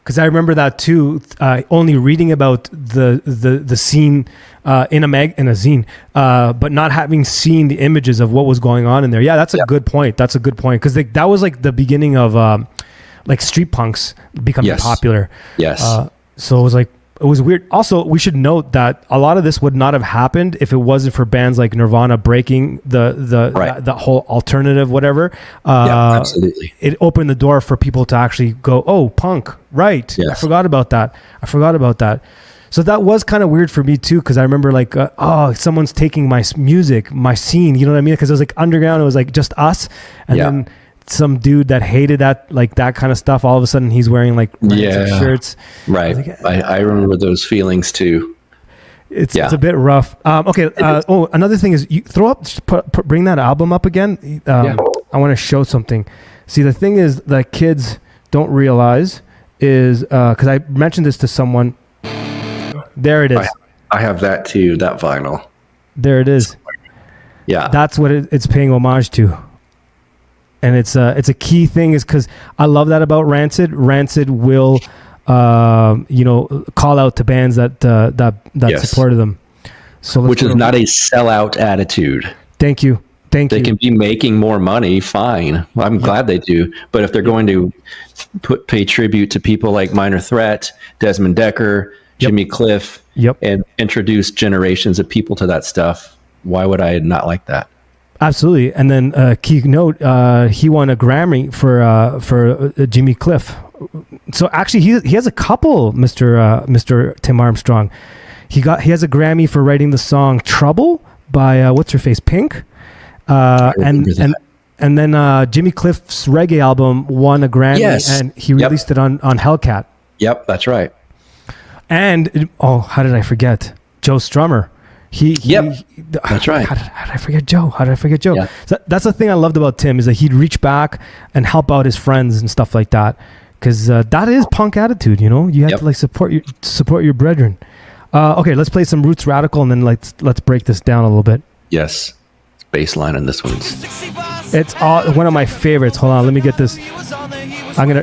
because I remember that too. Only reading about the scene in a zine, but not having seen the images of what was going on in there. Yeah, that's a good point. That's a good point, because that was like the beginning of like street punks becoming popular. Yes. So it was weird. Also, we should note that a lot of this would not have happened if it wasn't for bands like Nirvana breaking the whole alternative whatever. Absolutely. It opened the door for people to actually go, oh, punk, right? Yes. I forgot about that. So that was kind of weird for me too, because I remember like, someone's taking my music, my scene. You know what I mean? Because it was like underground. It was like just us, and then some dude that hated that kind of stuff, all of a sudden he's wearing like Rancid shirts. Right. I remember those feelings too. It's a bit rough. Okay. Another thing is, you bring that album up again. I want to show something. See, the thing is that kids don't realize is, because I mentioned this to someone. There it is. I have that too, that vinyl. There it is. Yeah. That's what it's paying homage to. And it's a key thing, is because I love that about Rancid. Rancid will, call out to bands that supported them. So which is not a sellout attitude. Thank you. They can be making more money, fine. Well, I'm glad they do. But if they're going to pay tribute to people like Minor Threat, Desmond Decker, Jimmy Cliff, and introduce generations of people to that stuff, why would I not like that? Absolutely. And then key note, he won a Grammy for Jimmy Cliff. So actually he has a couple, Mr. Tim Armstrong. He has a Grammy for writing the song Trouble by what's her face, Pink. And then Jimmy Cliff's reggae album won a Grammy, and he released it on Hellcat. Yep, that's right. And how did I forget Joe Strummer? That's right. How did I forget Joe? Yeah. So that's the thing I loved about Tim, is that he'd reach back and help out his friends and stuff like that, because that is punk attitude. You know, you have to like support your brethren. Okay, let's play some Roots Radical, and then let's break this down a little bit. Yes, bass line on this one. It's one of my favorites. Hold on, let me get this.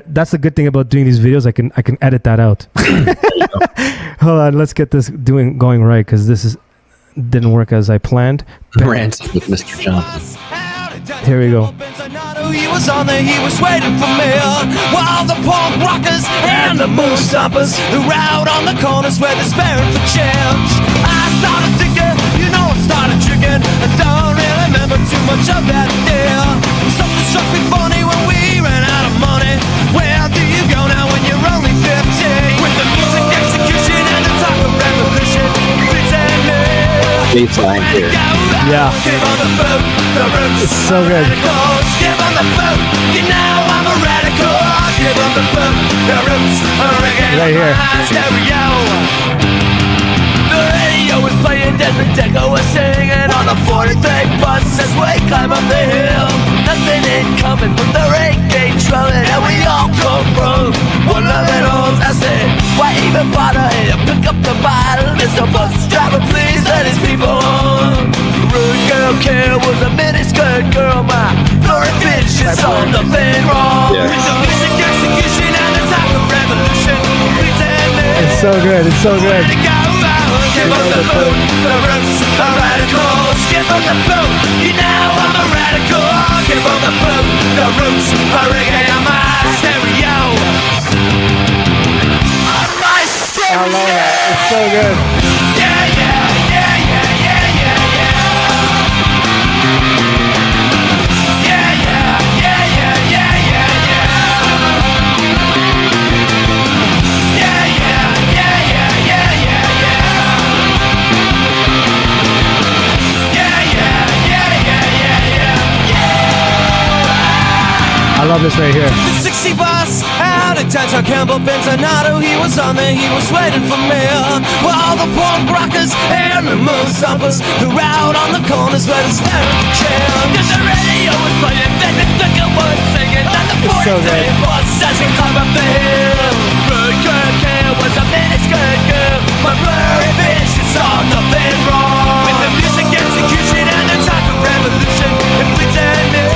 That's the good thing about doing these videos. I can edit that out. Hold on, let's get this going right, because this didn't work as I planned. Rancid with Mr. Johnson. Here we go. He was on there, he was waiting for me. While the punk rockers and the moon stompers who were out on the corners where they're sparing for change. I started thinking, I started drinking. I don't really remember too much of that day. Something struck me funny when we ran out of money. Where do you go now when you're only 15? With the music execution and the talk of revolution. Bass line here. Yeah. It's so good. Give on the boat, I'm a radical. Give on the boat, the roots are right here. Stereo. The radio was playing, Desmond Decker was singing on the 43 bus as we climb up the hill. Nothing ain't coming from the reggae drumming, and we all come from one of it all. I said, why even bother here? Pick up the bottle, Mr. Bus driver, please let his people on. Rude girl care was a miniskirt girl, my blurry vision saw nothing wrong. With the music execution and the type of revolution. It's so good. Give up the boot, the roots are radicals. Give up the boot, I'm a radical. Give up the boot, the roots are reggae on my stereo. On my stereo. I love that. It's so good. Yeah. I love this right here. The 60 bus out of downtown Campbell, Benzonato. He was on there, he was waiting for me. While the punk rockers and the moon stompers who were out on the corners where the staring for chance. Cause the radio was playing, then the thicker was singing. And the 43 bus as we climb up the hill. Rude girl care was a miniskirt girl. My blurry vision saw nothing wrong. With the music execution and the type of revolution. And pretending.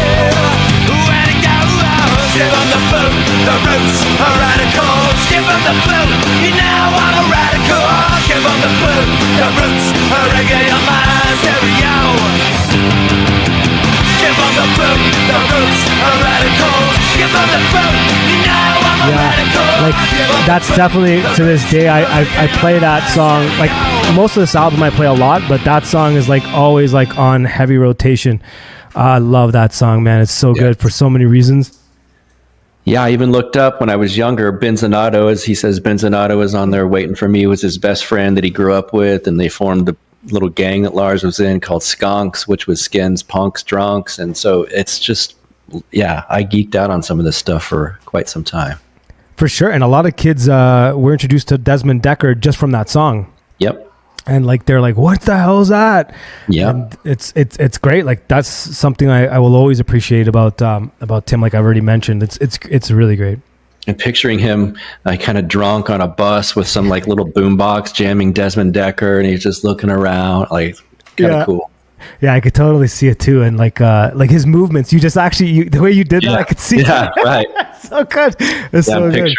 Give them the boot, the roots are radicals. Give them the fruit, the roots are radicals. Give them the fruit, you know I'm a radical. Like that's definitely to this day I play that song. Like most of this album I play a lot, but that song is like always like on heavy rotation. I love that song, man. It's so good for so many reasons. Yeah, I even looked up when I was younger. Benzonato, as he says, Benzonato was on there waiting for me. Was his best friend that he grew up with, and they formed a little gang that Lars was in called Skunks, which was skins, punks, drunks. And so it's just, yeah, I geeked out on some of this stuff for quite some time. For sure. And a lot of kids were introduced to Desmond Decker just from that song. Yep. And like they're like, what the hell is that? Yeah. And it's great. Like that's something I will always appreciate about Tim, like I've already mentioned. It's really great. And picturing him like kind of drunk on a bus with some like little boombox jamming Desmond Decker, and he's just looking around, like kind of cool. Yeah, I could totally see it too. And like his movements, you just actually the way you did that, I could see. Yeah, right. It's so good. It's so good.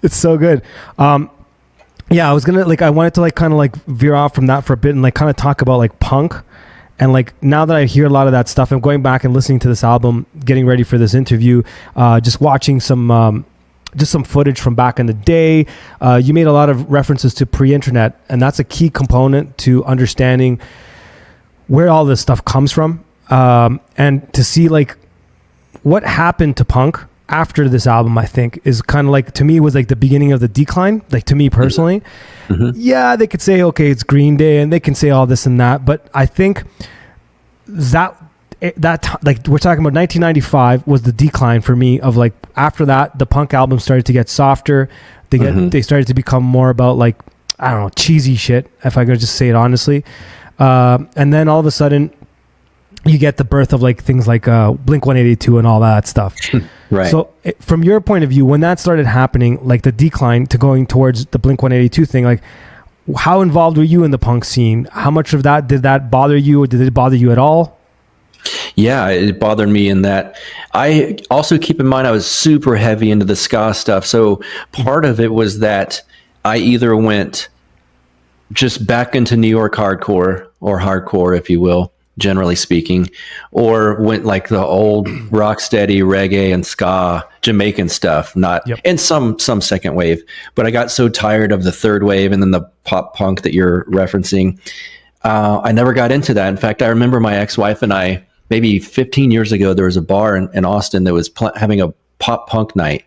It's so good. Yeah, I wanted to like kind of like veer off from that for a bit and like kind of talk about like punk. And like now that I hear a lot of that stuff, I'm going back and listening to this album, getting ready for this interview, just watching some footage from back in the day. You made a lot of references to pre-internet, and that's a key component to understanding where all this stuff comes from, and to see like what happened to punk after this album, I think is kind of like, to me, was like the beginning of the decline. Like to me personally, yeah, they could say, okay, it's Green Day, and they can say all this and that, but I think that like we're talking about 1995 was the decline for me of like, after that, the punk albums started to get softer. They started to become more about like, I don't know, cheesy shit, if I could just say it honestly. And then all of a sudden you get the birth of like things like Blink-182 and all that stuff. Right. So from your point of view, when that started happening, like the decline to going towards the Blink-182 thing, like how involved were you in the punk scene? How much of that did that bother you, or did it bother you at all? Yeah, it bothered me in that. I also keep in mind I was super heavy into the ska stuff. So part of it was that I either went just back into New York hardcore, or hardcore, if you will, generally speaking, or went like the old rock steady reggae and ska Jamaican stuff, and some second wave. But I got so tired of the third wave and then the pop punk that you're referencing. I never got into that. In fact, I remember my ex-wife and I, maybe 15 years ago, there was a bar in Austin that was having a pop punk night.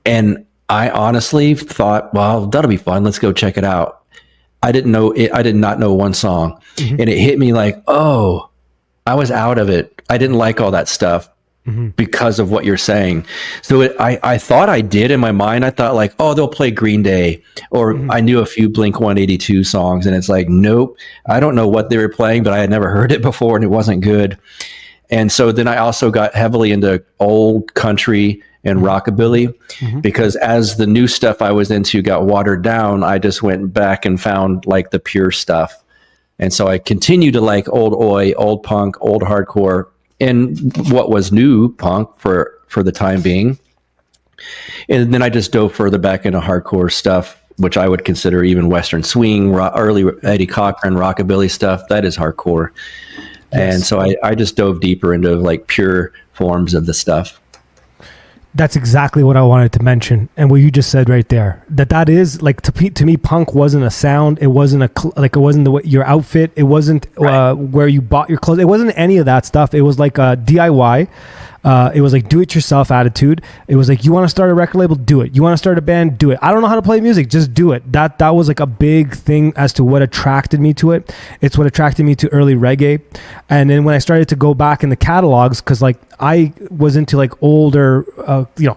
And I honestly thought, well, that'll be fun. Let's go check it out. I did not know one song. And it hit me like, oh, I was out of it. I didn't like all that stuff because of what you're saying. So I thought I did in my mind. I thought like, oh, they'll play Green Day, or I knew a few Blink-182 songs, and it's like, nope, I don't know what they were playing, but I had never heard it before and it wasn't good. And so then I also got heavily into old country and rockabilly, because as the new stuff I was into got watered down, I just went back and found like the pure stuff. And so I continued to like old oi, old punk, old hardcore, and what was new punk for the time being. And then I just dove further back into hardcore stuff, which I would consider even Western swing, early Eddie Cochran, rockabilly stuff. That is hardcore. Yes. And so I just dove deeper into like pure forms of the stuff. That's exactly what I wanted to mention, and what you just said right there. That is like, to me, punk wasn't a sound. It wasn't it wasn't your outfit. It wasn't where you bought your clothes. It wasn't any of that stuff. It was like a DIY. It was like do-it-yourself attitude. It was like, you want to start a record label, do it. You want to start a band, do it. I don't know how to play music, just do it. That was like a big thing as to what attracted me to it. It's what attracted me to early reggae. And then when I started to go back in the catalogs, because like I was into like older,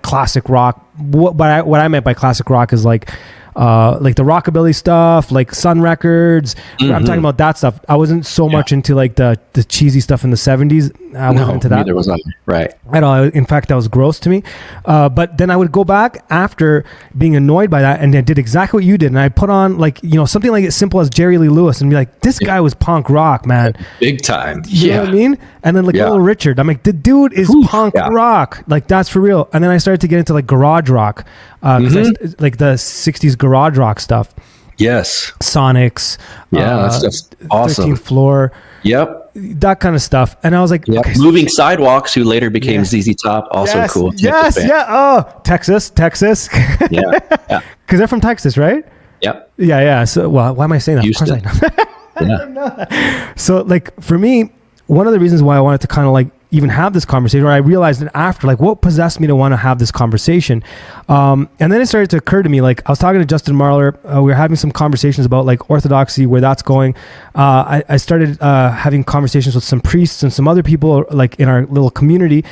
classic rock. What I meant by classic rock is like the rockabilly stuff, like Sun Records. I'm talking about that stuff. I wasn't so much into like the cheesy stuff in the 70s. I wasn't into that. Neither was I. Right. At all. In fact, that was gross to me. But then I would go back after being annoyed by that, and I did exactly what you did. And I put on like, something like as simple as Jerry Lee Lewis, and be like, this guy was punk rock, man. Big time. You know what I mean? And then like Little Richard, I'm like, the dude is punk rock. Like, that's for real. And then I started to get into like garage rock, like the 60s garage rock stuff. Yes. Sonics. Yeah, that's awesome. 13th Floor. Yep. That kind of stuff. And I was like, yep. okay, Moving Sidewalks, who later became ZZ Top, also cool. Yes, yeah. Oh, Texas. Yeah. Because they're from Texas, right? Yep. Yeah. So, well, why am I saying that? Houston. Of course I know. Yeah. So, like, for me, one of the reasons why I wanted to kind of like even have this conversation, or I realized it after, like, what possessed me to want to have this conversation. And then it started to occur to me, like, I was talking to Justin Marler. We were having some conversations about like orthodoxy, where that's going. I started having conversations with some priests and some other people like in our little community.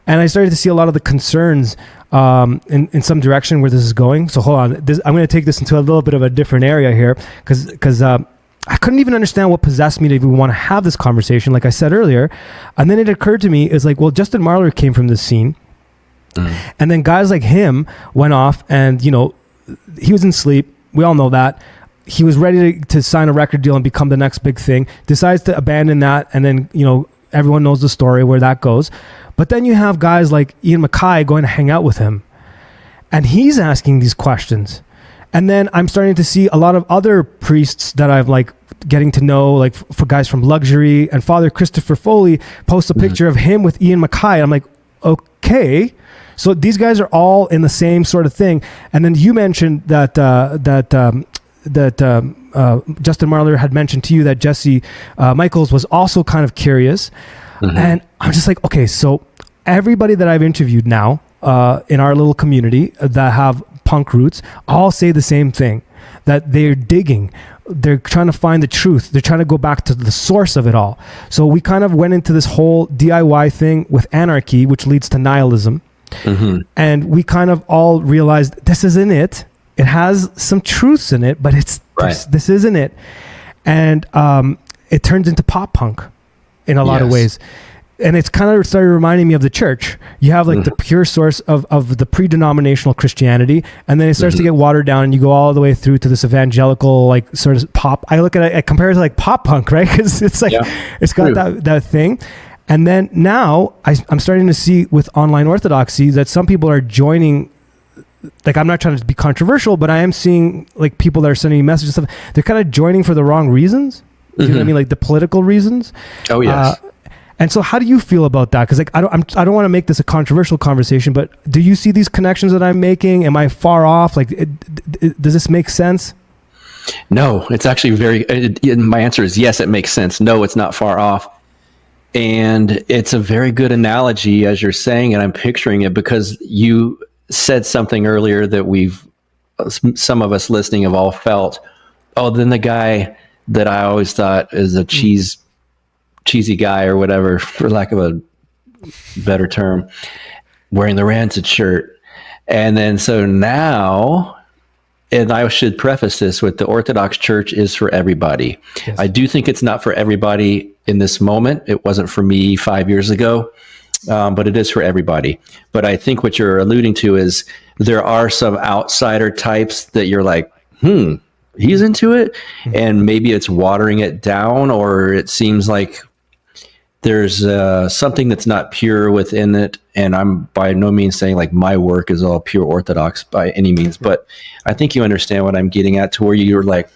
And I started to see a lot of the concerns in some direction where this is going. So hold on, I'm going to take this into a little bit of a different area here because I couldn't even understand what possessed me to even want to have this conversation, like I said earlier. And then it occurred to me, it's like, well, Justin Marler came from this scene. And then guys like him went off and, you know, he was in sleep. We all know that. He was ready to sign a record deal and become the next big thing. Decides to abandon that. And then, you know, everyone knows the story where that goes. But then you have guys like Ian MacKaye going to hang out with him. And he's asking these questions. And then I'm starting to see a lot of other priests that I've like getting to know, like for guys from Luxury, and Father Christopher Foley posts a picture of him with Ian MacKaye. I'm like, okay, so these guys are all in the same sort of thing. And then you mentioned that Justin Marler had mentioned to you that Jesse Michaels was also kind of curious. And I'm just like, okay, so everybody that I've interviewed now in our little community that have punk roots all say the same thing, that they're digging, they're trying to find the truth, they're trying to go back to the source of it all. So we kind of went into this whole DIY thing with anarchy, which leads to nihilism. And we kind of all realized this isn't it. It has some truths in it, but this isn't it. And it turns into pop punk in a lot of ways. And it's kind of started reminding me of the church. You have like the pure source of the pre-denominational Christianity, and then it starts to get watered down, and you go all the way through to this evangelical, like sort of pop. I look at it, I compare it to like pop punk, right? Because it's like, it's got that thing. And then now I'm starting to see with online orthodoxy that some people are joining. Like, I'm not trying to be controversial, but I am seeing like people that are sending me messages and stuff. They're kind of joining for the wrong reasons. You know what I mean? Like the political reasons. Oh, yes. And so how do you feel about that? Because like I don't want to make this a controversial conversation, but do you see these connections that I'm making? Am I far off? Like, does this make sense? No, it's actually my answer is yes, it makes sense. No, it's not far off. And it's a very good analogy as you're saying, and I'm picturing it because you said something earlier that some of us listening have all felt. Oh, then the guy that I always thought is a cheesy guy or whatever, for lack of a better term, wearing the Rancid shirt. And then so now, and I should preface this with, the Orthodox Church is for everybody. Yes. I do think it's not for everybody in this moment. It wasn't for me 5 years ago, but it is for everybody. But I think what you're alluding to is there are some outsider types that you're like, he's into it. And maybe it's watering it down, or it seems like there's something that's not pure within it. And I'm by no means saying like my work is all pure Orthodox by any means, but I think you understand what I'm getting at, to where you're like,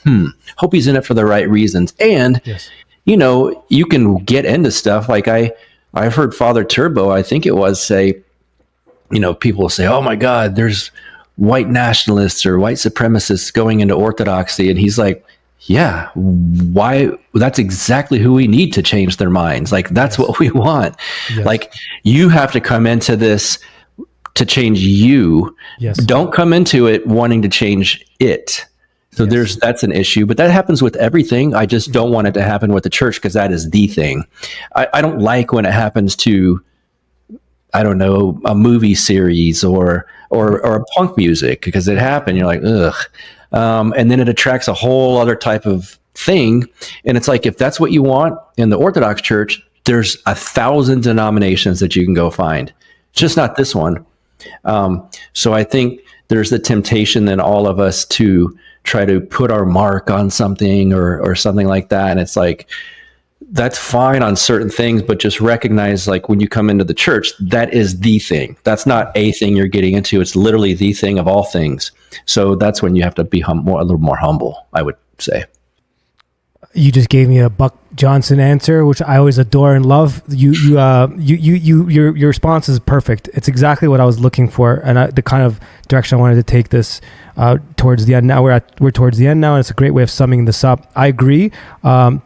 hope he's in it for the right reasons. And, you know, you can get into stuff. Like I've heard Father Turbo, I think it was, say, you know, people will say, oh my God, there's white nationalists or white supremacists going into Orthodoxy. And he's like, yeah, why? That's exactly who we need to change their minds. Like, that's what we want. Like, you have to come into this to change you. Don't come into it wanting to change it. So that's an issue, but that happens with everything. I just don't want it to happen with the church, because that is the thing. I don't like when it happens to, I don't know, a movie series or punk music, because it happened. You're like, ugh. And then it attracts a whole other type of thing. And it's like, if that's what you want in the Orthodox Church, there's 1,000 denominations that you can go find. It's just not this one. So I think there's the temptation in all of us to try to put our mark on something or something like that. And it's like, that's fine on certain things, but just recognize, like, when you come into the church, that is the thing. That's not a thing you're getting into. It's literally the thing of all things. So that's when you have to be a little more humble, I would say. You just gave me a Buck Johnson answer, which I always adore and love. Your response is perfect. It's exactly what I was looking for, and the kind of direction I wanted to take this towards the end. Now we're towards the end now, and it's a great way of summing this up. I agree.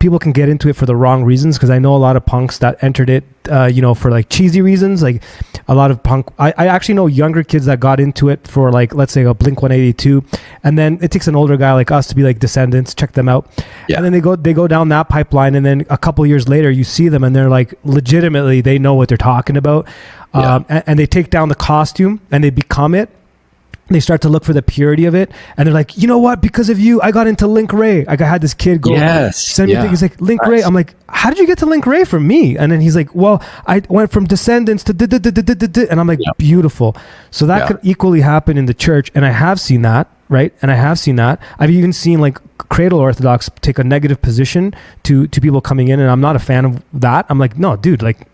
People can get into it for the wrong reasons, because I know a lot of punks that entered it, for like cheesy reasons. Like a lot of punk. I actually know younger kids that got into it for, like, let's say a Blink-182, and then it takes an older guy like us to be like, Descendants, check them out, and then they go down that pipeline, and then a couple years later you see them and they're like, legitimately they know what they're talking about, and they take down the costume and they become it. They start to look for the purity of it, and they're like, you know what? Because of you, I got into Link Ray. Like, I had this kid go send me a thing. He's like, Link Ray. I'm like, how did you get to Link Ray from me? And then he's like, well, I went from Descendants to and I'm like, beautiful. So that could equally happen in the church, and I have seen that, right? And I have seen that. I've even seen like Cradle Orthodox take a negative position to people coming in, and I'm not a fan of that. I'm like, no, dude, like,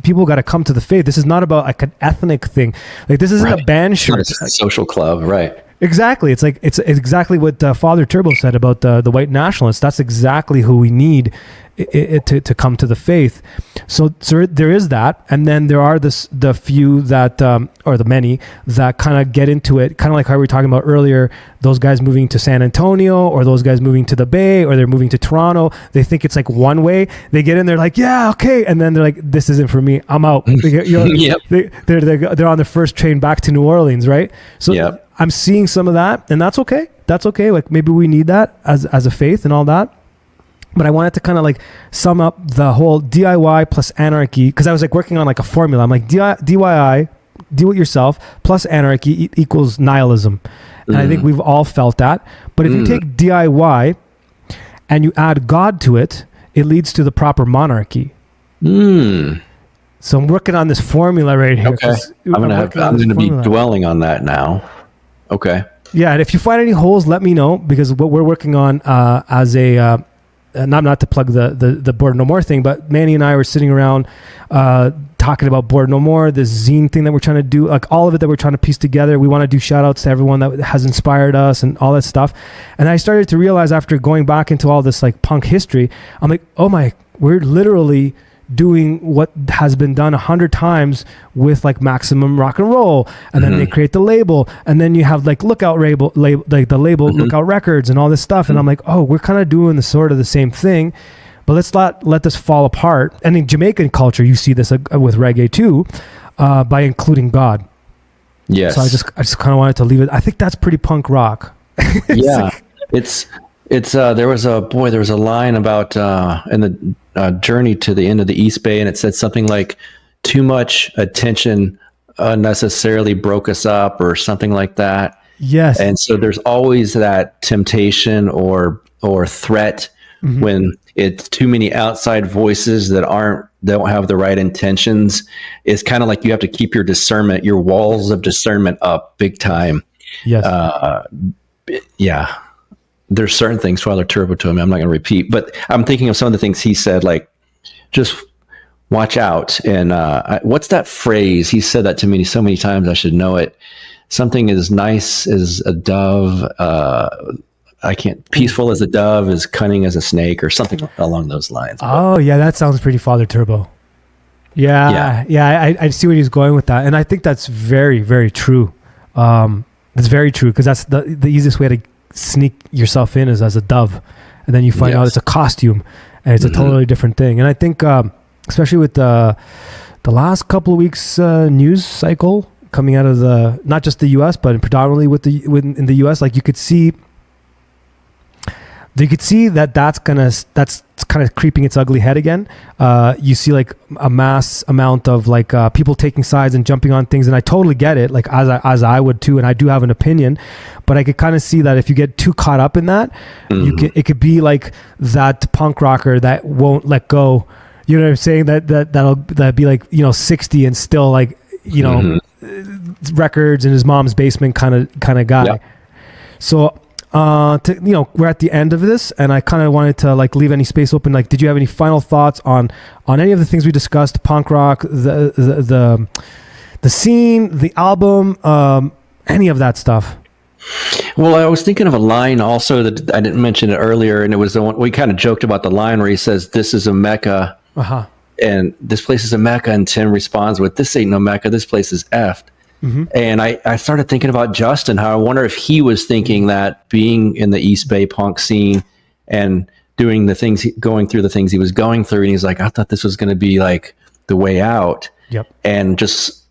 people got to come to the faith. This is not about like an ethnic thing. Like, this isn't a band shirt. It's a social club, right? Exactly. It's like it's exactly what Father Turbo said about the white nationalists. That's exactly who we need to come to the faith. So there is that, and then there are the few that or the many that kind of get into it, kind of like how we were talking about earlier. Those guys moving to San Antonio, or those guys moving to the Bay, or they're moving to Toronto. They think it's like one way. They get in there like, yeah, okay, and then they're like, this isn't for me. I'm out. They're on the first train back to New Orleans, right? So I'm seeing some of that, and that's okay. That's okay. Like, maybe we need that as a faith and all that. But I wanted to kind of like sum up the whole DIY plus anarchy, because I was like working on like a formula. I'm like, DIY, do it yourself, plus anarchy equals nihilism. And I think we've all felt that. But if you take DIY and you add God to it, it leads to the proper monarchy. So I'm working on this formula right here. Okay. I'm going to be dwelling on that now. Okay. Yeah, and if you find any holes, let me know, because what we're working on as a not to plug the Board No More thing, but Manny and I were sitting around talking about Board No More, this zine thing that we're trying to do, like all of it that we're trying to piece together. We want to do shout outs to everyone that has inspired us and all that stuff. And I started to realize, after going back into all this like punk history, I'm like, we're literally doing what has been done 100 times with like Maximum Rock and Roll, and then they create the label, and then you have like Lookout label like the label Lookout Records and all this stuff, and I'm like, we're kind of doing the sort of the same thing, but let's not let this fall apart. And in Jamaican culture, you see this with reggae too, by including God. Yes. So I just kind of wanted to leave it. I think that's pretty punk rock. It's there was a line about in the journey to the end of the East Bay, and it said something like, too much attention unnecessarily broke us up, or something like that. Yes. And so there's always that temptation or threat when it's too many outside voices that don't have the right intentions. It's kind of like you have to keep your walls of discernment up big time. Yes. There's certain things Father Turbo told me, I'm not going to repeat, but I'm thinking of some of the things he said, like, just watch out. And what's that phrase? He said that to me so many times, I should know it. Something as nice as a dove, peaceful as a dove, is cunning as a snake, or something along those lines. Oh, yeah, that sounds pretty Father Turbo. Yeah, I see where he's going with that. And I think that's very, very true. It's very true, because that's the easiest way to sneak yourself in is as a dove, and then you find out it's a costume, and it's a totally different thing. And I think especially with the last couple of weeks news cycle coming out of not just the US, but predominantly in the US, like you could see that's kind of creeping its ugly head again. You see like a mass amount of like people taking sides and jumping on things, and I totally get it, like as I would too, and I do have an opinion, but I could kind of see that if you get too caught up in that, it could be like that punk rocker that won't let go. You know what I'm saying? That'll be like 60 and still like records in his mom's basement kind of guy. Yeah. So we're at the end of this, and I kind of wanted to like leave any space open. Like, did you have any final thoughts on any of the things we discussed? Punk rock, the scene, the album, any of that stuff? Well, I was thinking of a line also that I didn't mention it earlier, and it was the one we kind of joked about the line where he says, "This is a Mecca," and this place is a Mecca, and Tim responds with, "This ain't no Mecca. This place is effed." Mm-hmm. And I started thinking about Justin, how I wonder if he was thinking that being in the East Bay punk scene and doing the things, going through the things he was going through. And he's like, I thought this was going to be like the way out. Yep. And just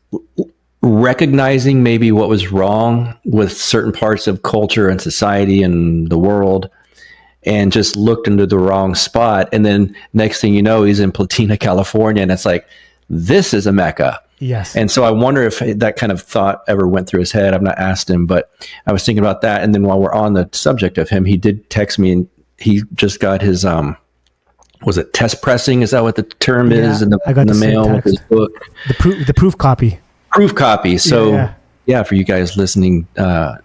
recognizing maybe what was wrong with certain parts of culture and society and the world, and just looked into the wrong spot. And then next thing you know, he's in Platina, California. And it's like, this is a Mecca. Yes. And so I wonder if that kind of thought ever went through his head. I've not asked him, but I was thinking about that. And then while we're on the subject of him, he did text me, and he just got his, was it test pressing? Is that what the term is in the mail with his book? The proof copy. Proof copy. So yeah, for you guys listening,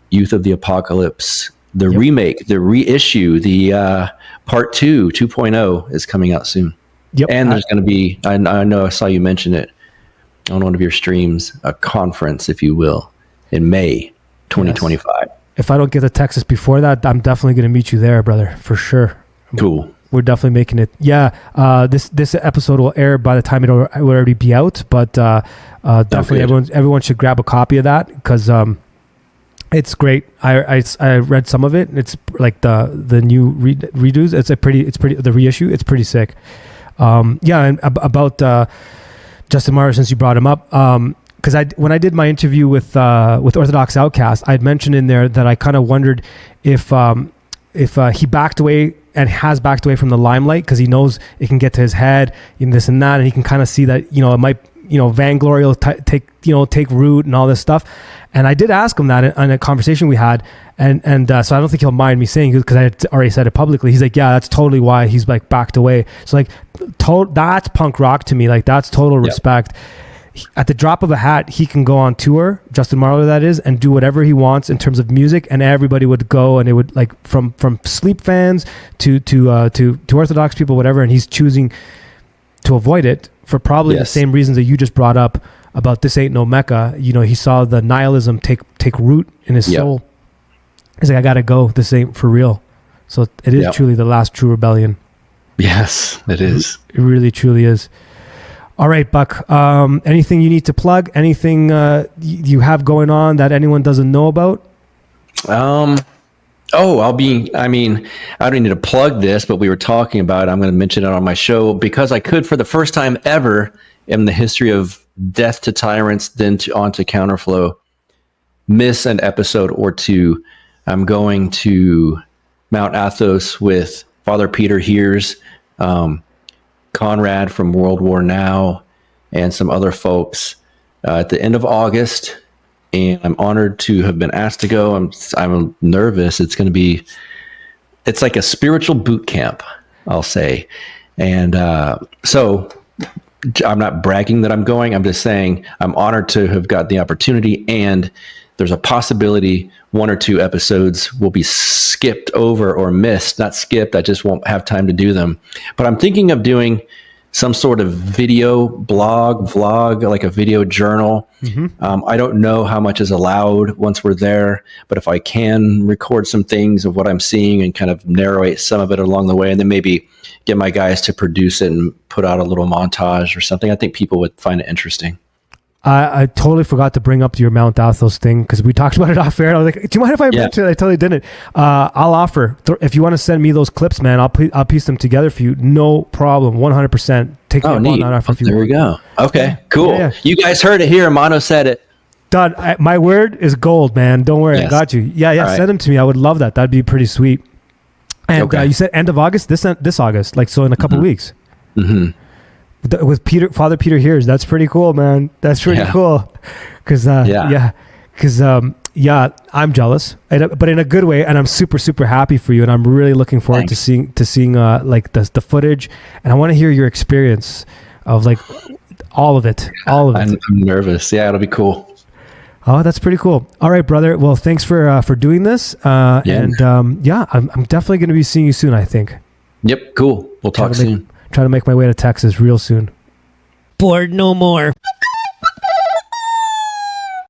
Youth of the Apocalypse, the remake, the reissue, the part 2.0 is coming out soon. Yep. And there's going to be, I know I saw you mention it on one of your streams, a conference, if you will, in May 2025. Yes. If I don't get to Texas before that, I'm definitely going to meet you there, brother, for sure. Cool. We're definitely making it. Yeah, this episode will air by the time it will already be out, but definitely everyone should grab a copy of that, because it's great. I read some of it. It's like the new redos. It's pretty the reissue. It's pretty sick. And about Justin Mara, since you brought him up, because when I did my interview with Orthodox Outcast, I had mentioned in there that I kind of wondered if he backed away and has backed away from the limelight because he knows it can get to his head and this and that, and he can kind of see that it might vainglory will take root and all this stuff. And I did ask him that in a conversation we had, and so I don't think he'll mind me saying, because I had already said it publicly. He's like, yeah, that's totally why he's like backed away. So like, that's punk rock to me. Like, that's total respect. At the drop of a hat, he can go on tour, Justin Marlowe that is, and do whatever he wants in terms of music, and everybody would go, and it would, like, from sleep fans to Orthodox people, whatever, and he's choosing to avoid it for probably the same reasons that you just brought up about this ain't no Mecca. He saw the nihilism take root in his soul. He's like, I gotta go. This ain't for real. So it is truly the last true rebellion. Yes, it is. It really, truly is. All right, Buck. Anything you need to plug? Anything you have going on that anyone doesn't know about? I don't need to plug this, but we were talking about it. I'm going to mention it on my show because I could, for the first time ever in the history of Death to Tyrants, then on to Counterflow, miss an episode or two. I'm going to Mount Athos with Father Peter Hears, Conrad from World War Now, and some other folks at the end of August. And I'm honored to have been asked to go. I'm nervous. It's like a spiritual boot camp, I'll say. And so I'm not bragging that I'm going. I'm just saying I'm honored to have got the opportunity. And there's a possibility one or two episodes will be skipped over or missed. Not skipped. I just won't have time to do them. But I'm thinking of doing some sort of video vlog, like a video journal. Mm-hmm. I don't know how much is allowed once we're there, but if I can record some things of what I'm seeing and kind of narrate some of it along the way, and then maybe get my guys to produce it and put out a little montage or something, I think people would find it interesting. I totally forgot to bring up your Mount Athos thing because we talked about it off air. I was like, do you mind if I mention it? I totally didn't. I'll offer. If you want to send me those clips, man, I'll piece them together for you. No problem. 100%. Take me one out after a few. There we go. Okay, cool. Yeah. You guys heard it here. Mano said it. Done. My word is gold, man. Don't worry. Yes. I got you. Yeah. Right. Send them to me. I would love that. That'd be pretty sweet. And you said end of August? This August. Like, so in a couple weeks. Mm-hmm. With Father Peter Hears, that's pretty cool, man. That's pretty cool. Because I'm jealous, but in a good way, and I'm super, super happy for you, and I'm really looking forward to seeing like the footage, and I want to hear your experience of like all of it. I'm nervous. Yeah, it'll be cool. Oh, that's pretty cool. All right, brother. Well, thanks for doing this. And I'm definitely going to be seeing you soon, I think. Yep, cool. We'll talk soon. Try to make my way to Texas real soon. Bored no more.